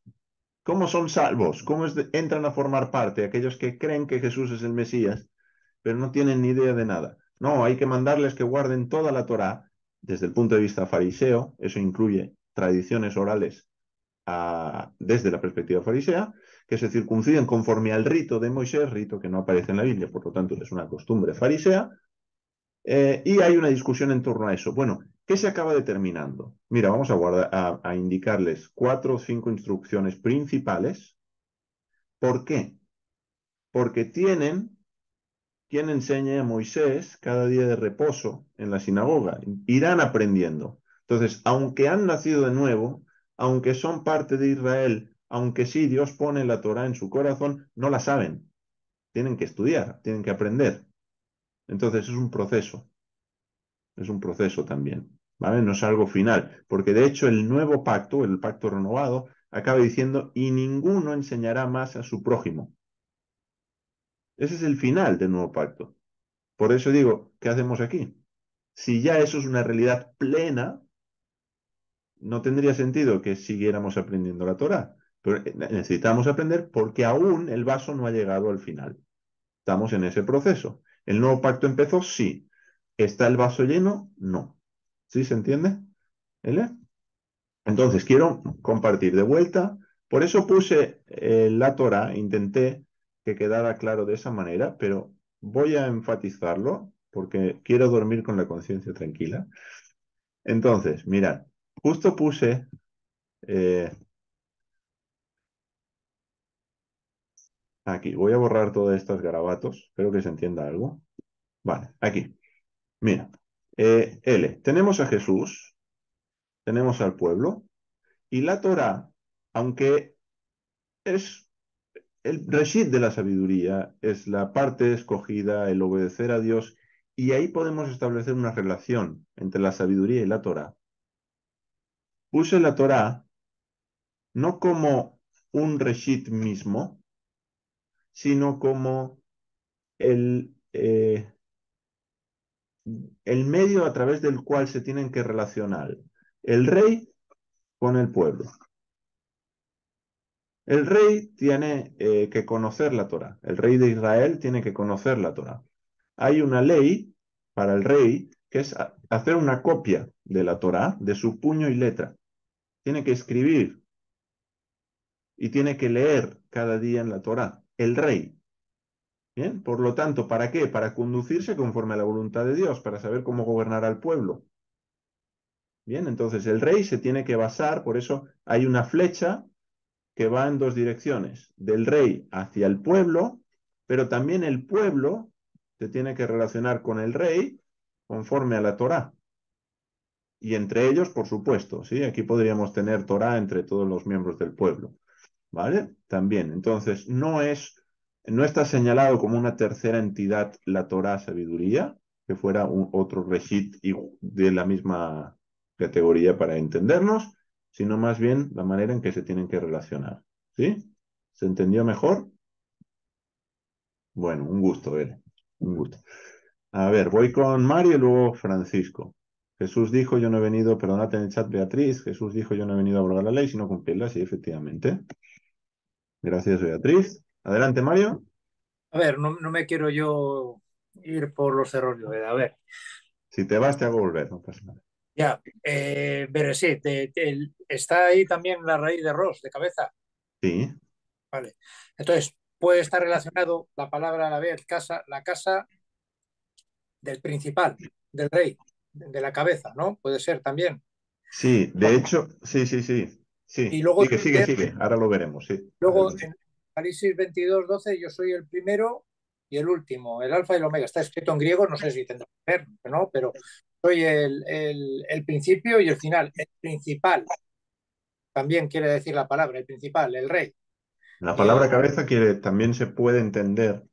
Speaker 1: ¿Cómo son salvos? ¿Cómo entran a formar parte aquellos que creen que Jesús es el Mesías, pero no tienen ni idea de nada? No, hay que mandarles que guarden toda la Torá desde el punto de vista fariseo, eso incluye tradiciones orales desde la perspectiva farisea, que se circunciden conforme al rito de Moisés, rito que no aparece en la Biblia, por lo tanto es una costumbre farisea, y hay una discusión en torno a eso. Bueno, ¿qué se acaba determinando? Mira, vamos a indicarles 4 o 5 instrucciones principales. ¿Por qué? Porque tienen quien enseñe a Moisés cada día de reposo en la sinagoga. Irán aprendiendo. Entonces, aunque han nacido de nuevo, aunque son parte de Israel, aunque sí Dios pone la Torah en su corazón, no la saben. Tienen que estudiar, tienen que aprender. Entonces, es un proceso también. ¿Vale? No es algo final, porque de hecho el nuevo pacto, el pacto renovado, acaba diciendo, y ninguno enseñará más a su prójimo. Ese es el final del nuevo pacto. Por eso digo, ¿qué hacemos aquí? Si ya eso es una realidad plena, no tendría sentido que siguiéramos aprendiendo la Torá. Pero necesitamos aprender porque aún el vaso no ha llegado al final. Estamos en ese proceso. ¿El nuevo pacto empezó? Sí. ¿Está el vaso lleno? No. ¿Sí se entiende? ¿Ele? Entonces, quiero compartir de vuelta. Por eso puse la Torá, intenté que quedara claro de esa manera, pero voy a enfatizarlo porque quiero dormir con la conciencia tranquila. Entonces, mirad, justo puse eh, aquí, voy a borrar todos estos garabatos, espero que se entienda algo. Vale, aquí, mira, L, tenemos a Jesús, tenemos al pueblo, y la Torá, aunque es el reshit de la sabiduría, es la parte escogida, el obedecer a Dios, y ahí podemos establecer una relación entre la sabiduría y la Torá. Puse la Torá no como un reshit mismo, sino como el medio a través del cual se tienen que relacionar el rey con el pueblo. El rey tiene que conocer la Torá. El rey de Israel tiene que conocer la Torá. Hay una ley para el rey que es hacer una copia de la Torá, de su puño y letra. Tiene que escribir y tiene que leer cada día en la Torá. El rey. Bien, por lo tanto, ¿para qué? Para conducirse conforme a la voluntad de Dios, para saber cómo gobernar al pueblo. Bien, entonces el rey se tiene que basar, por eso hay una flecha que va en 2 direcciones, del rey hacia el pueblo, pero también el pueblo se tiene que relacionar con el rey, conforme a la Torá. Y entre ellos, por supuesto, ¿sí? Aquí podríamos tener Torá entre todos los miembros del pueblo, ¿vale? También, entonces, no está señalado como una tercera entidad la Torá sabiduría, que fuera otro reshit de la misma categoría para entendernos, sino más bien la manera en que se tienen que relacionar, ¿sí? ¿Se entendió mejor? Bueno, un gusto, un gusto. A ver, voy con Mario y luego Francisco. Jesús dijo, yo no he venido, perdónate en el chat, Beatriz. Jesús dijo, yo no he venido a abrogar la ley, sino cumplirla. Sí, efectivamente. Gracias, Beatriz. Adelante, Mario.
Speaker 3: A ver, no me quiero yo ir por los errores. A ver,
Speaker 1: Si te vas, te hago volver, no pasa nada.
Speaker 3: ya, Bereshit, está ahí también la raíz de Ros, de cabeza.
Speaker 1: Sí,
Speaker 3: Vale. Entonces, puede estar relacionado la palabra a la vez, casa, la casa del principal, del rey, de la cabeza, ¿no? Puede ser también.
Speaker 1: sí, de
Speaker 3: Vale.
Speaker 1: hecho, sí, sí, sí.
Speaker 3: Y
Speaker 1: Sí,
Speaker 3: luego
Speaker 1: sigue, sigue,
Speaker 3: también,
Speaker 1: sigue. Ahora lo veremos, sí.
Speaker 3: luego
Speaker 1: Adelante.
Speaker 3: en Apocalipsis 22:12, yo soy el primero y el último, el alfa y el omega. Está escrito en griego, no sé si tendrá que ver, ¿no? Pero soy el principio y el final, el principal. También quiere decir la palabra, el principal, el rey.
Speaker 1: La
Speaker 3: Eh,
Speaker 1: palabra cabeza también se puede entender.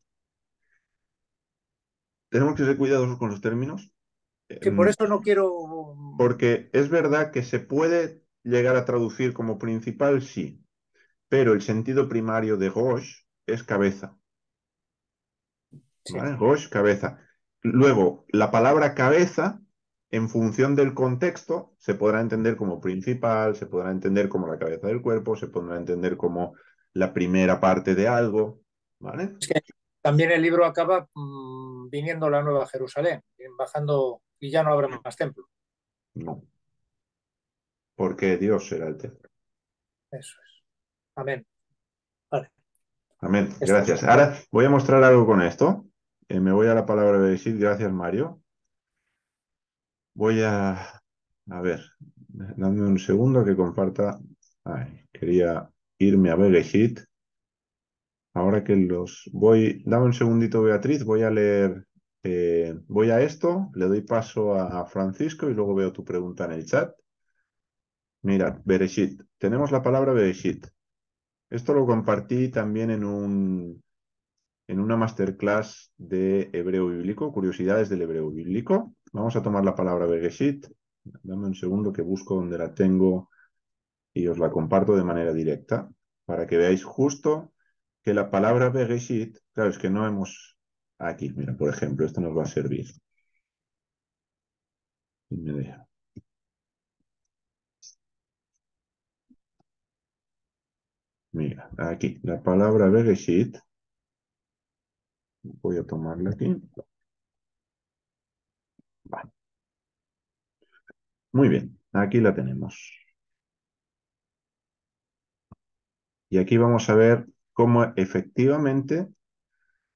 Speaker 1: Tenemos que ser cuidadosos con los términos.
Speaker 3: que por
Speaker 1: em,
Speaker 3: eso no quiero.
Speaker 1: Porque es verdad que se puede llegar a traducir como principal, sí, pero el sentido primario de gauche es cabeza,
Speaker 3: Sí,
Speaker 1: ¿vale? Gauche, cabeza. Luego, la palabra cabeza, en función del contexto, se podrá entender como principal, se podrá entender como la cabeza del cuerpo, se podrá entender como la primera parte de algo, ¿vale?
Speaker 3: es que también el libro acaba viniendo la Nueva Jerusalén, bajando y ya no habrá más templo.
Speaker 1: No, porque Dios será el templo.
Speaker 3: Eso es. Amén. Vale.
Speaker 1: Amén.
Speaker 3: Esto es.
Speaker 1: Gracias. Ahora voy a mostrar algo con esto. Me voy a la palabra de decir, gracias, Mario. Voy a ver, dame un segundo que comparta. Ay, quería irme a Bereshit. Ahora que los voy, dame un segundito, Beatriz, voy a leer, voy a esto, le doy paso a Francisco y luego veo tu pregunta en el chat. Mira, Bereshit, tenemos la palabra Bereshit. Esto lo compartí también en una masterclass de hebreo bíblico, curiosidades del hebreo bíblico. Vamos a tomar la palabra Bereshit. Dame un segundo que busco donde la tengo y os la comparto de manera directa para que veáis justo que la palabra Bereshit, claro, es que no hemos... Aquí, mira, por ejemplo, esto nos va a servir. Y me deja. Mira, aquí, la palabra Bereshit, voy a tomarla aquí. Vale. Muy bien, aquí la tenemos. Y aquí vamos a ver cómo efectivamente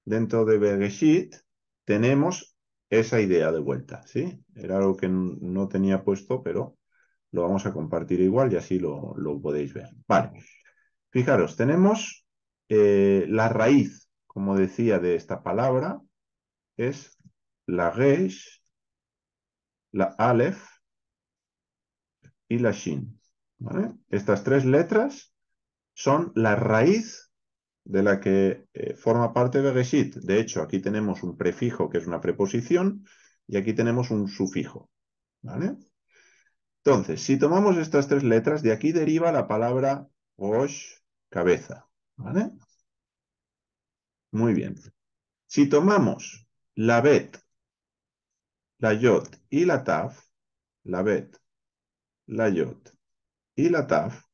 Speaker 1: dentro de Bereshit tenemos esa idea de vuelta, ¿sí? Era algo que no tenía puesto, pero lo vamos a compartir igual y así lo podéis ver. Vale, fijaros, tenemos la raíz, como decía, de esta palabra, es la Resh, la Aleph y la Shin, ¿vale? Estas tres letras son la raíz de la que forma parte de Bereshit. De hecho, aquí tenemos un prefijo que es una preposición y aquí tenemos un sufijo, ¿vale? Entonces, si tomamos estas tres letras, de aquí deriva la palabra Rosh, cabeza, ¿vale? Muy bien. Si tomamos la Bet, la Yod y la Taf, la Bet, la Yod y la Taf,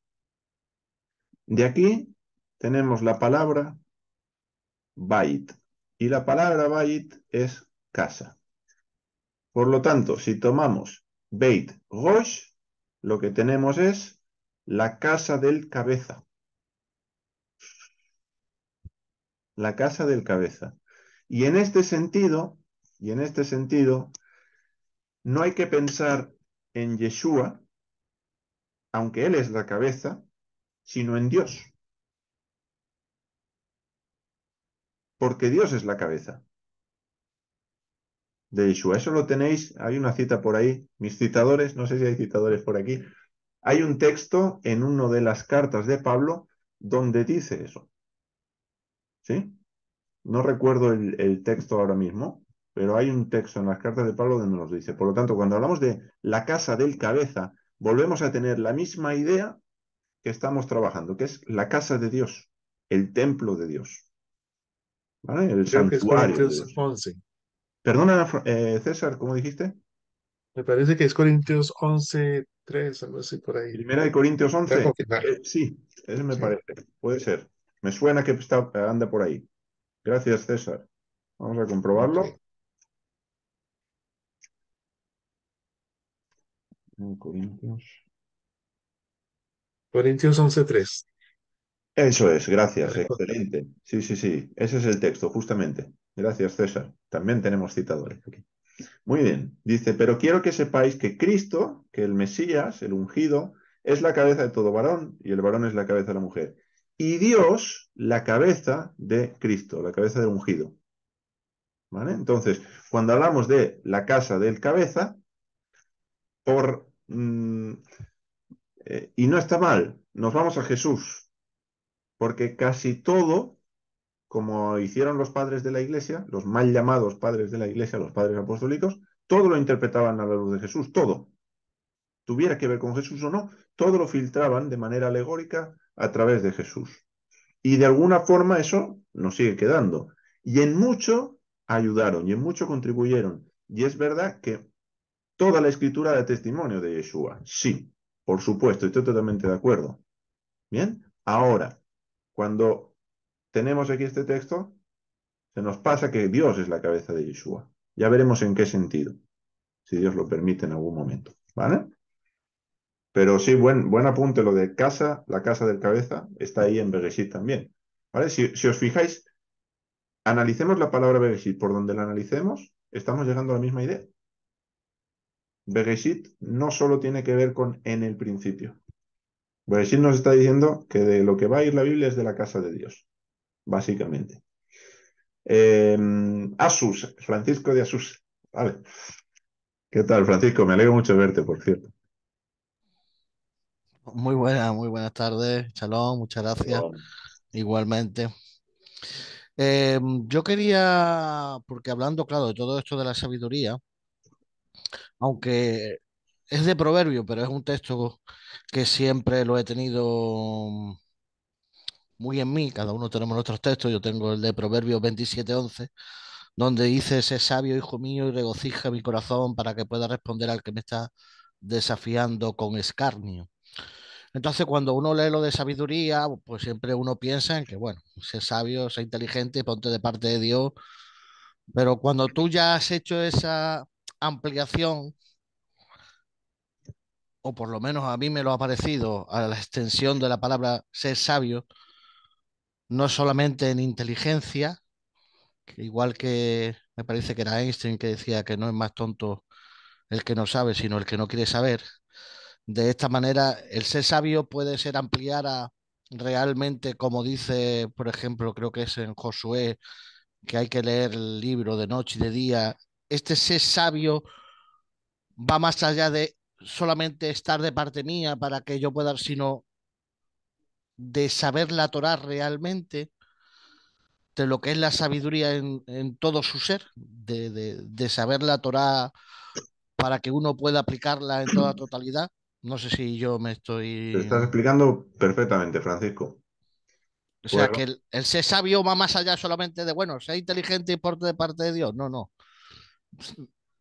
Speaker 1: de aquí tenemos la palabra Bait. Y la palabra Bait es casa. Por lo tanto, si tomamos Beit Rosh, lo que tenemos es la casa del cabeza. La casa del cabeza. Y en este sentido, y en este sentido, no hay que pensar en Yeshua, aunque Él es la cabeza, sino en Dios, porque Dios es la cabeza. de Yeshua. Eso lo tenéis, hay una cita por ahí, mis citadores, no sé si hay citadores por aquí. Hay un texto en una de las cartas de Pablo donde dice eso. ¿Sí? No recuerdo el texto ahora mismo, pero hay un texto en las cartas de Pablo donde nos dice. Por lo tanto, cuando hablamos de la casa del cabeza, volvemos a tener la misma idea que estamos trabajando, que es la casa de Dios, el templo de Dios, ¿vale? El
Speaker 4: Creo que es
Speaker 1: santuario de
Speaker 4: Corintios
Speaker 1: Dios.
Speaker 4: 11.
Speaker 1: Perdona, César, ¿cómo dijiste?
Speaker 4: Me parece que es Corintios 11:3, algo así por ahí.
Speaker 1: Primera de Corintios
Speaker 4: Voy a
Speaker 1: 11.
Speaker 4: confirmar.
Speaker 1: Sí, ese me
Speaker 4: Sí,
Speaker 1: parece. Puede ser. Me suena que anda por ahí. Gracias, César. Vamos a comprobarlo.
Speaker 4: ok.
Speaker 1: Corintios.
Speaker 4: Corintios 11:3.
Speaker 1: Eso es, gracias,
Speaker 4: Vale,
Speaker 1: excelente. Sí, sí, sí, ese es el texto, justamente. Gracias, César. También tenemos citadores aquí. Muy bien, dice, pero quiero que sepáis que Cristo, que el Mesías, el ungido, es la cabeza de todo varón y el varón es la cabeza de la mujer. Y Dios, la cabeza de Cristo, la cabeza del ungido. ¿Vale? Entonces, cuando hablamos de la casa del cabeza, por, y no está mal, nos vamos a Jesús, porque casi todo como hicieron los padres de la iglesia, los mal llamados padres de la iglesia, los padres apostólicos, todo lo interpretaban a la luz de Jesús, todo. Tuviera que ver con Jesús o no, todo lo filtraban de manera alegórica a través de Jesús. Y de alguna forma eso nos sigue quedando. Y en mucho ayudaron y en mucho contribuyeron. Y es verdad que toda la escritura da testimonio de Yeshua. Sí, por supuesto, estoy totalmente de acuerdo. Bien, ahora, cuando tenemos aquí este texto, se nos pasa que Dios es la cabeza de Yeshua. Ya veremos en qué sentido, si Dios lo permite en algún momento. ¿Vale? Pero sí, buen apunte lo de casa, la casa del cabeza, está ahí en Bereshit también. ¿Vale? Si os fijáis, analicemos la palabra Bereshit, por donde la analicemos, estamos llegando a la misma idea. Bereshit no solo tiene que ver con en el principio. Bereshit nos está diciendo que de lo que va a ir la Biblia es de la casa de Dios, básicamente. Asus, Francisco de Asus. Vale. ¿Qué tal, Francisco? Me alegro mucho de verte, por cierto.
Speaker 5: Muy buenas tardes, Chalón, muchas gracias.
Speaker 1: Pero,
Speaker 5: Igualmente. Yo quería, porque hablando, claro, de todo esto de la sabiduría, aunque es de proverbio, pero es un texto que siempre lo he tenido muy en mí, cada uno tenemos nuestros textos, yo tengo el de Proverbios 27:11, donde dice, sé sabio, hijo mío, y regocija mi corazón para que pueda responder al que me está desafiando con escarnio. Entonces, cuando uno lee lo de sabiduría, pues siempre uno piensa en que, bueno, sé sabio, sé inteligente, ponte de parte de Dios, pero cuando tú ya has hecho esa ampliación, o por lo menos a mí me lo ha parecido, a la extensión de la palabra ser sabio, no solamente en inteligencia, que igual que me parece que era Einstein que decía que no es más tonto el que no sabe, sino el que no quiere saber. De esta manera, el ser sabio puede ser ampliar a realmente, como dice, por ejemplo, creo que es en Josué, que hay que leer el libro de noche y de día. Este ser sabio va más allá de solamente estar de parte mía para que yo pueda, sino de saber la Torá realmente, de lo que es la sabiduría en todo su ser, de saber la Torá para que uno pueda aplicarla en toda totalidad. No sé si yo me
Speaker 1: te
Speaker 5: estoy...
Speaker 1: estás explicando perfectamente, Francisco.
Speaker 5: O
Speaker 1: Pues
Speaker 5: sea, que el ser sabio va más allá solamente de, bueno, ser inteligente y por de parte de Dios. No, no.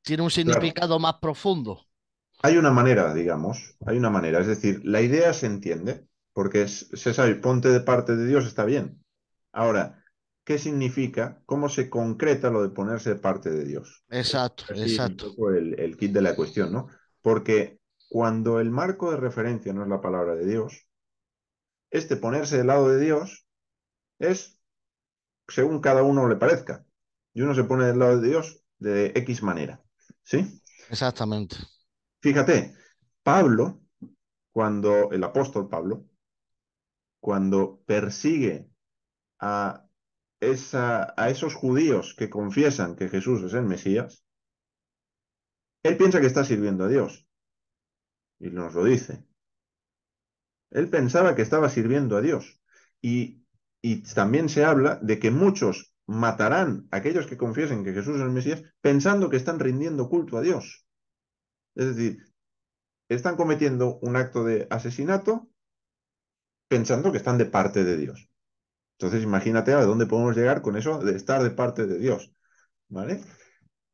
Speaker 5: Tiene un
Speaker 1: claro,
Speaker 5: significado más profundo.
Speaker 1: hay una manera, digamos, hay una manera. Es decir, la idea se entiende, porque se sabe, ponte de parte de Dios, está bien. Ahora, ¿qué significa? ¿Cómo se concreta lo de ponerse de parte de Dios?
Speaker 5: Exacto,
Speaker 1: Así un
Speaker 5: exacto.
Speaker 1: poco el kit de la cuestión, ¿no? Porque cuando el marco de referencia no es la palabra de Dios, este ponerse del lado de Dios es según cada uno le parezca. Y uno se pone del lado de Dios de X manera. ¿Sí?
Speaker 5: Exactamente.
Speaker 1: Fíjate, Pablo, cuando el apóstol Pablo, cuando persigue a, a esos judíos que confiesan que Jesús es el Mesías, Él piensa que está sirviendo a Dios y nos lo dice. Él pensaba que estaba sirviendo a Dios. Y, y también se habla de que muchos matarán a aquellos que confiesen que Jesús es el Mesías pensando que están rindiendo culto a Dios. Es decir, están cometiendo un acto de asesinato pensando que están de parte de Dios. Entonces imagínate a dónde podemos llegar con eso de estar de parte de Dios. ¿Vale?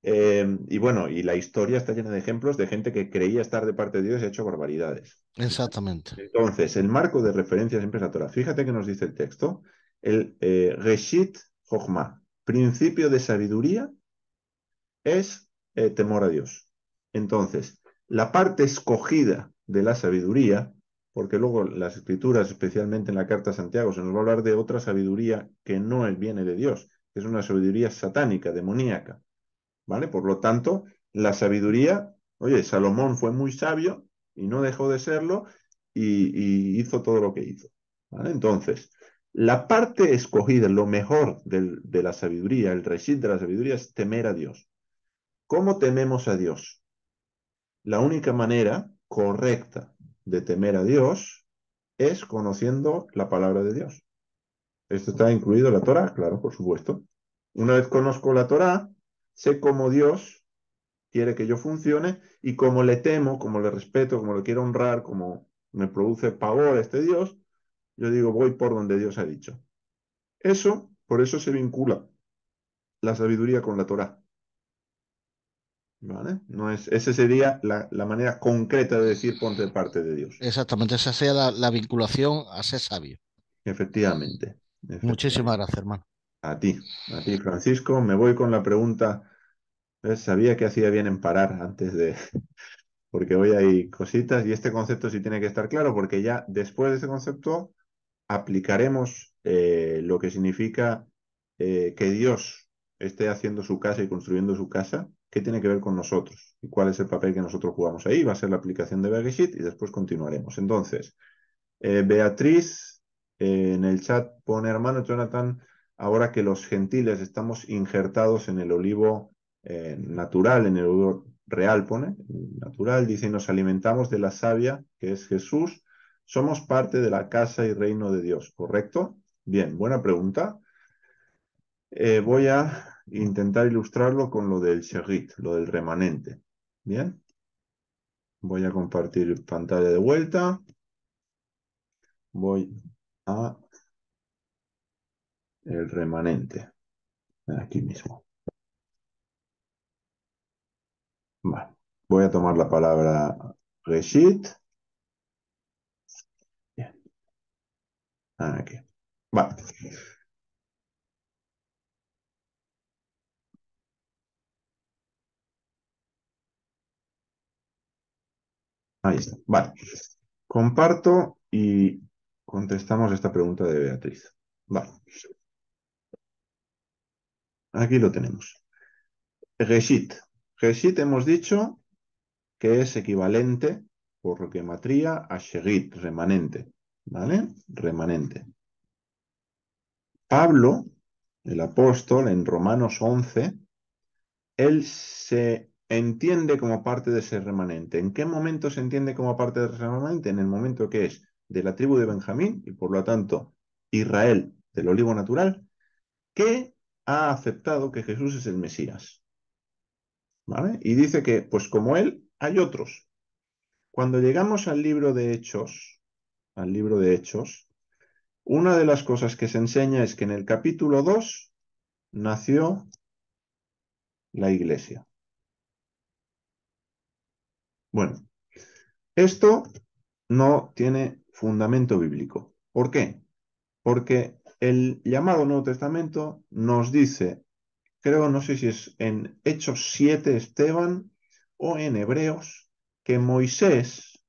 Speaker 1: Y bueno, y la historia está llena de ejemplos de gente que creía estar de parte de Dios y ha hecho barbaridades.
Speaker 5: Exactamente.
Speaker 1: Entonces, el marco de referencia siempre es la Torah. Fíjate que nos dice el texto, el Reshit Chochmah, principio de sabiduría, es temor a Dios. Entonces, la parte escogida de la sabiduría, porque luego las escrituras, especialmente en la carta a Santiago, se nos va a hablar de otra sabiduría que no viene de Dios, que es una sabiduría satánica, demoníaca. ¿Vale? Por lo tanto, la sabiduría, oye, Salomón fue muy sabio y no dejó de serlo y hizo todo lo que hizo. ¿Vale? Entonces, la parte escogida, lo mejor de la sabiduría, el reshit de la sabiduría es temer a Dios. ¿Cómo tememos a Dios? La única manera correcta de temer a Dios es conociendo la palabra de Dios. ¿Esto está incluido en la Torah? Claro, por supuesto. Una vez conozco la Torah, sé cómo Dios quiere que yo funcione y como le temo, como le respeto, como le quiero honrar, como me produce pavor a este Dios, yo digo, voy por donde Dios ha dicho. Eso, por eso se vincula la sabiduría con la Torah. ¿Vale? No es, esa sería la manera concreta de decir ponte de parte de Dios.
Speaker 5: Exactamente. Esa sea la vinculación a ser sabio.
Speaker 1: Efectivamente,
Speaker 5: Muchísimas
Speaker 1: efectivamente.
Speaker 5: gracias, hermano.
Speaker 1: A ti, Francisco. Me voy con la pregunta. Sabía que hacía bien en parar antes de, porque hoy hay cositas y este concepto sí tiene que estar claro, porque ya después de ese concepto aplicaremos lo que significa que Dios esté haciendo su casa y construyendo su casa, qué tiene que ver con nosotros y cuál es el papel que nosotros jugamos ahí. Va a ser la aplicación de Bereshit y después continuaremos. Entonces, Beatriz en el chat pone, hermano Jonathan, ahora que los gentiles estamos injertados en el olivo natural, en el olivo real, pone, natural, dice, y nos alimentamos de la savia, que es Jesús, somos parte de la casa y reino de Dios, ¿correcto? Bien, buena pregunta. Voy a intentar ilustrarlo con lo del sherit, lo del remanente. Bien, voy a compartir pantalla de vuelta. Voy a el remanente. Aquí mismo. Vale. Voy a tomar la palabra Reshit. Bien. Aquí. Vale. Ahí está. Vale. Comparto y contestamos esta pregunta de Beatriz. Vale. Aquí lo tenemos. Reshit. Reshit hemos dicho que es equivalente por gematría a Sherit, remanente. ¿Vale? Remanente. Pablo, el apóstol, en Romanos 11, él se entiende como parte de ese remanente. ¿En qué momento se entiende como parte de ese remanente? En el momento que es de la tribu de Benjamín y por lo tanto Israel del olivo natural, que ha aceptado que Jesús es el Mesías. ¿Vale? Y dice que, pues como él, hay otros. Cuando llegamos al libro de Hechos, una de las cosas que se enseña es que en el capítulo 2 nació la iglesia. Bueno, esto no tiene fundamento bíblico. ¿Por qué? Porque el llamado Nuevo Testamento nos dice, creo, no sé si es en Hechos 7, Esteban, o en Hebreos, que Moisés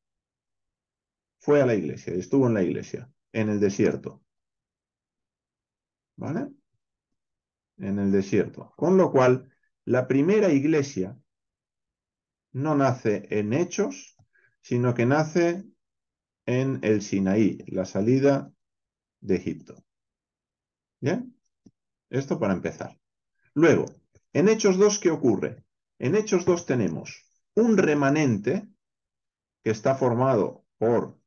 Speaker 1: fue a la iglesia, estuvo en la iglesia, en el desierto. ¿Vale? En el desierto. Con lo cual, la primera iglesia no nace en Hechos, sino que nace en el Sinaí, la salida de Egipto. ¿Bien? Esto para empezar. Luego, en Hechos 2, ¿qué ocurre? En Hechos 2 tenemos un remanente que está formado por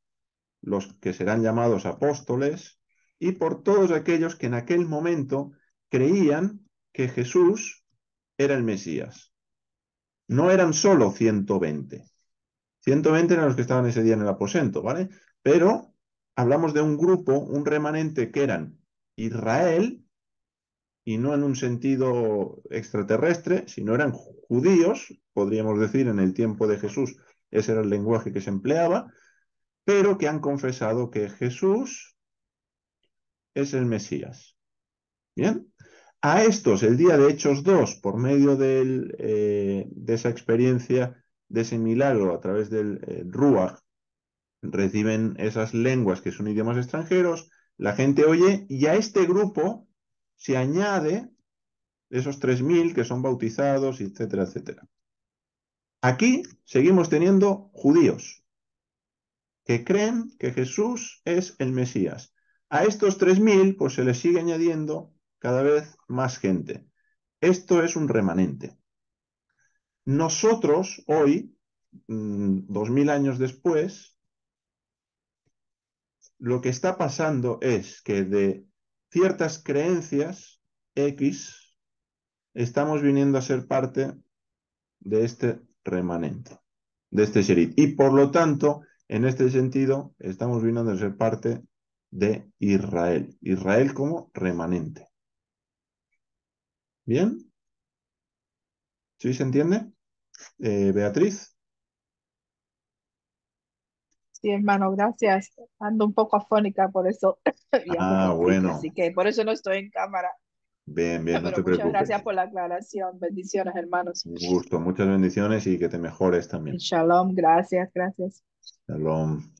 Speaker 1: los que serán llamados apóstoles y por todos aquellos que en aquel momento creían que Jesús era el Mesías. No eran solo 120. 120 eran los que estaban ese día en el aposento, ¿vale? Pero hablamos de un grupo, un remanente que eran Israel, y no en un sentido extraterrestre, sino eran judíos, podríamos decir, en el tiempo de Jesús, ese era el lenguaje que se empleaba, pero que han confesado que Jesús es el Mesías. ¿Bien? A estos, el día de Hechos 2, por medio de esa experiencia, de ese milagro a través del Ruach, reciben esas lenguas que son idiomas extranjeros, la gente oye, y a este grupo se añade esos 3.000 que son bautizados, etcétera, etcétera. Aquí seguimos teniendo judíos que creen que Jesús es el Mesías. A estos 3.000 pues se les sigue añadiendo cada vez más gente. Esto es un remanente. Nosotros hoy, 2.000 años después, lo que está pasando es que de ciertas creencias X estamos viniendo a ser parte de este remanente, de este Sherit. Y por lo tanto, en este sentido, estamos viniendo a ser parte de Israel. Israel como remanente. ¿Bien? ¿Sí se entiende? Beatriz.
Speaker 6: Sí, hermano, gracias. Ando un poco afónica, por eso viajo
Speaker 1: Ah,
Speaker 6: con gripe,
Speaker 1: bueno.
Speaker 6: así que por eso no estoy en cámara.
Speaker 1: Bien, bien, no
Speaker 6: Pero
Speaker 1: te
Speaker 6: muchas
Speaker 1: preocupes.
Speaker 6: gracias por la aclaración. Bendiciones, hermanos.
Speaker 1: Un gusto, muchas bendiciones y que te mejores también.
Speaker 6: Shalom, gracias, gracias.
Speaker 1: Shalom.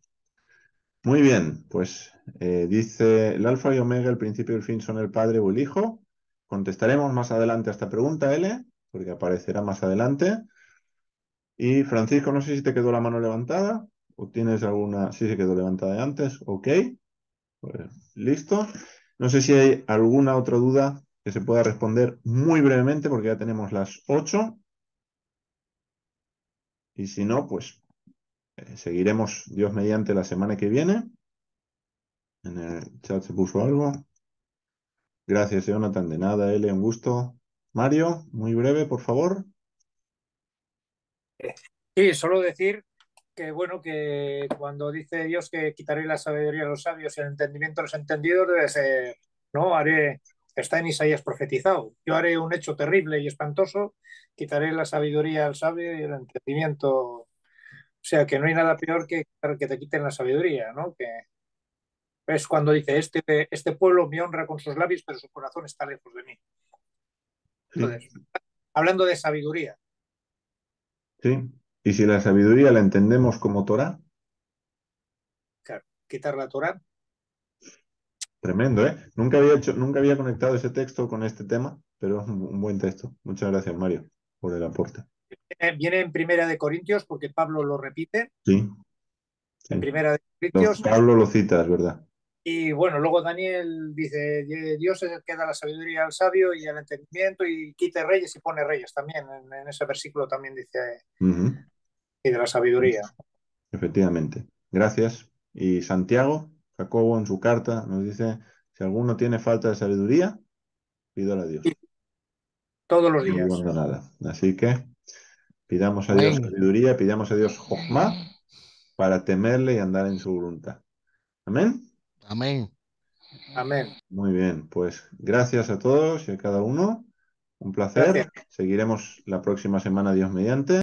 Speaker 1: Muy bien, pues dice el alfa y omega, el principio y el fin son el Padre o el Hijo. Contestaremos más adelante a esta pregunta, L, porque aparecerá más adelante. Y Francisco, no sé si te quedó la mano levantada o tienes alguna... Sí, se quedó levantada de antes. Ok, pues listo. No sé si hay alguna otra duda que se pueda responder muy brevemente porque ya tenemos las 8. Y si no, pues seguiremos Dios mediante la semana que viene. En el chat se puso algo. Gracias, Jonathan. De nada, L, un gusto. Mario, muy breve, por favor.
Speaker 3: Sí, solo decir que bueno, que cuando dice Dios que quitaré la sabiduría a los sabios y el entendimiento a los entendidos, debe ser, ¿no? Está en Isaías profetizado. Yo haré un hecho terrible y espantoso, quitaré la sabiduría al sabio y el entendimiento. O sea, que no hay nada peor que te quiten la sabiduría, ¿no? Que es cuando dice, este pueblo me honra con sus labios, pero su corazón está lejos de mí.
Speaker 1: Sí,
Speaker 3: Entonces, hablando de sabiduría,
Speaker 1: sí. Y si la sabiduría la entendemos como Torah,
Speaker 3: claro, quitar la Torah.
Speaker 1: tremendo, ¿eh? Nunca había conectado ese texto con este tema, pero es un buen texto. Muchas gracias, Mario, por el aporte.
Speaker 3: Viene en Primera de Corintios, porque Pablo lo repite,
Speaker 1: Sí,
Speaker 3: en
Speaker 1: sí.
Speaker 3: Primera de Corintios.
Speaker 1: Pablo lo cita, es verdad.
Speaker 3: Y bueno, luego Daniel dice, Dios es el que da la sabiduría al sabio y el entendimiento y quite reyes y pone reyes también. En ese versículo también dice,
Speaker 1: Ujú,
Speaker 3: y de la sabiduría.
Speaker 1: efectivamente. Gracias. Y Santiago, Jacobo, en su carta nos dice, si alguno tiene falta de sabiduría, pídala a
Speaker 3: Y
Speaker 1: Dios.
Speaker 3: todos los
Speaker 1: No
Speaker 3: días.
Speaker 1: digo nada. Así que pidamos a Dios
Speaker 5: Amén.
Speaker 1: sabiduría, pidamos a Dios Jochma para temerle y andar en su voluntad. Amén.
Speaker 5: Amén.
Speaker 3: Amén.
Speaker 1: Muy bien, pues gracias a todos y a cada uno. Un placer.
Speaker 3: Gracias.
Speaker 1: Seguiremos la próxima semana, Dios mediante.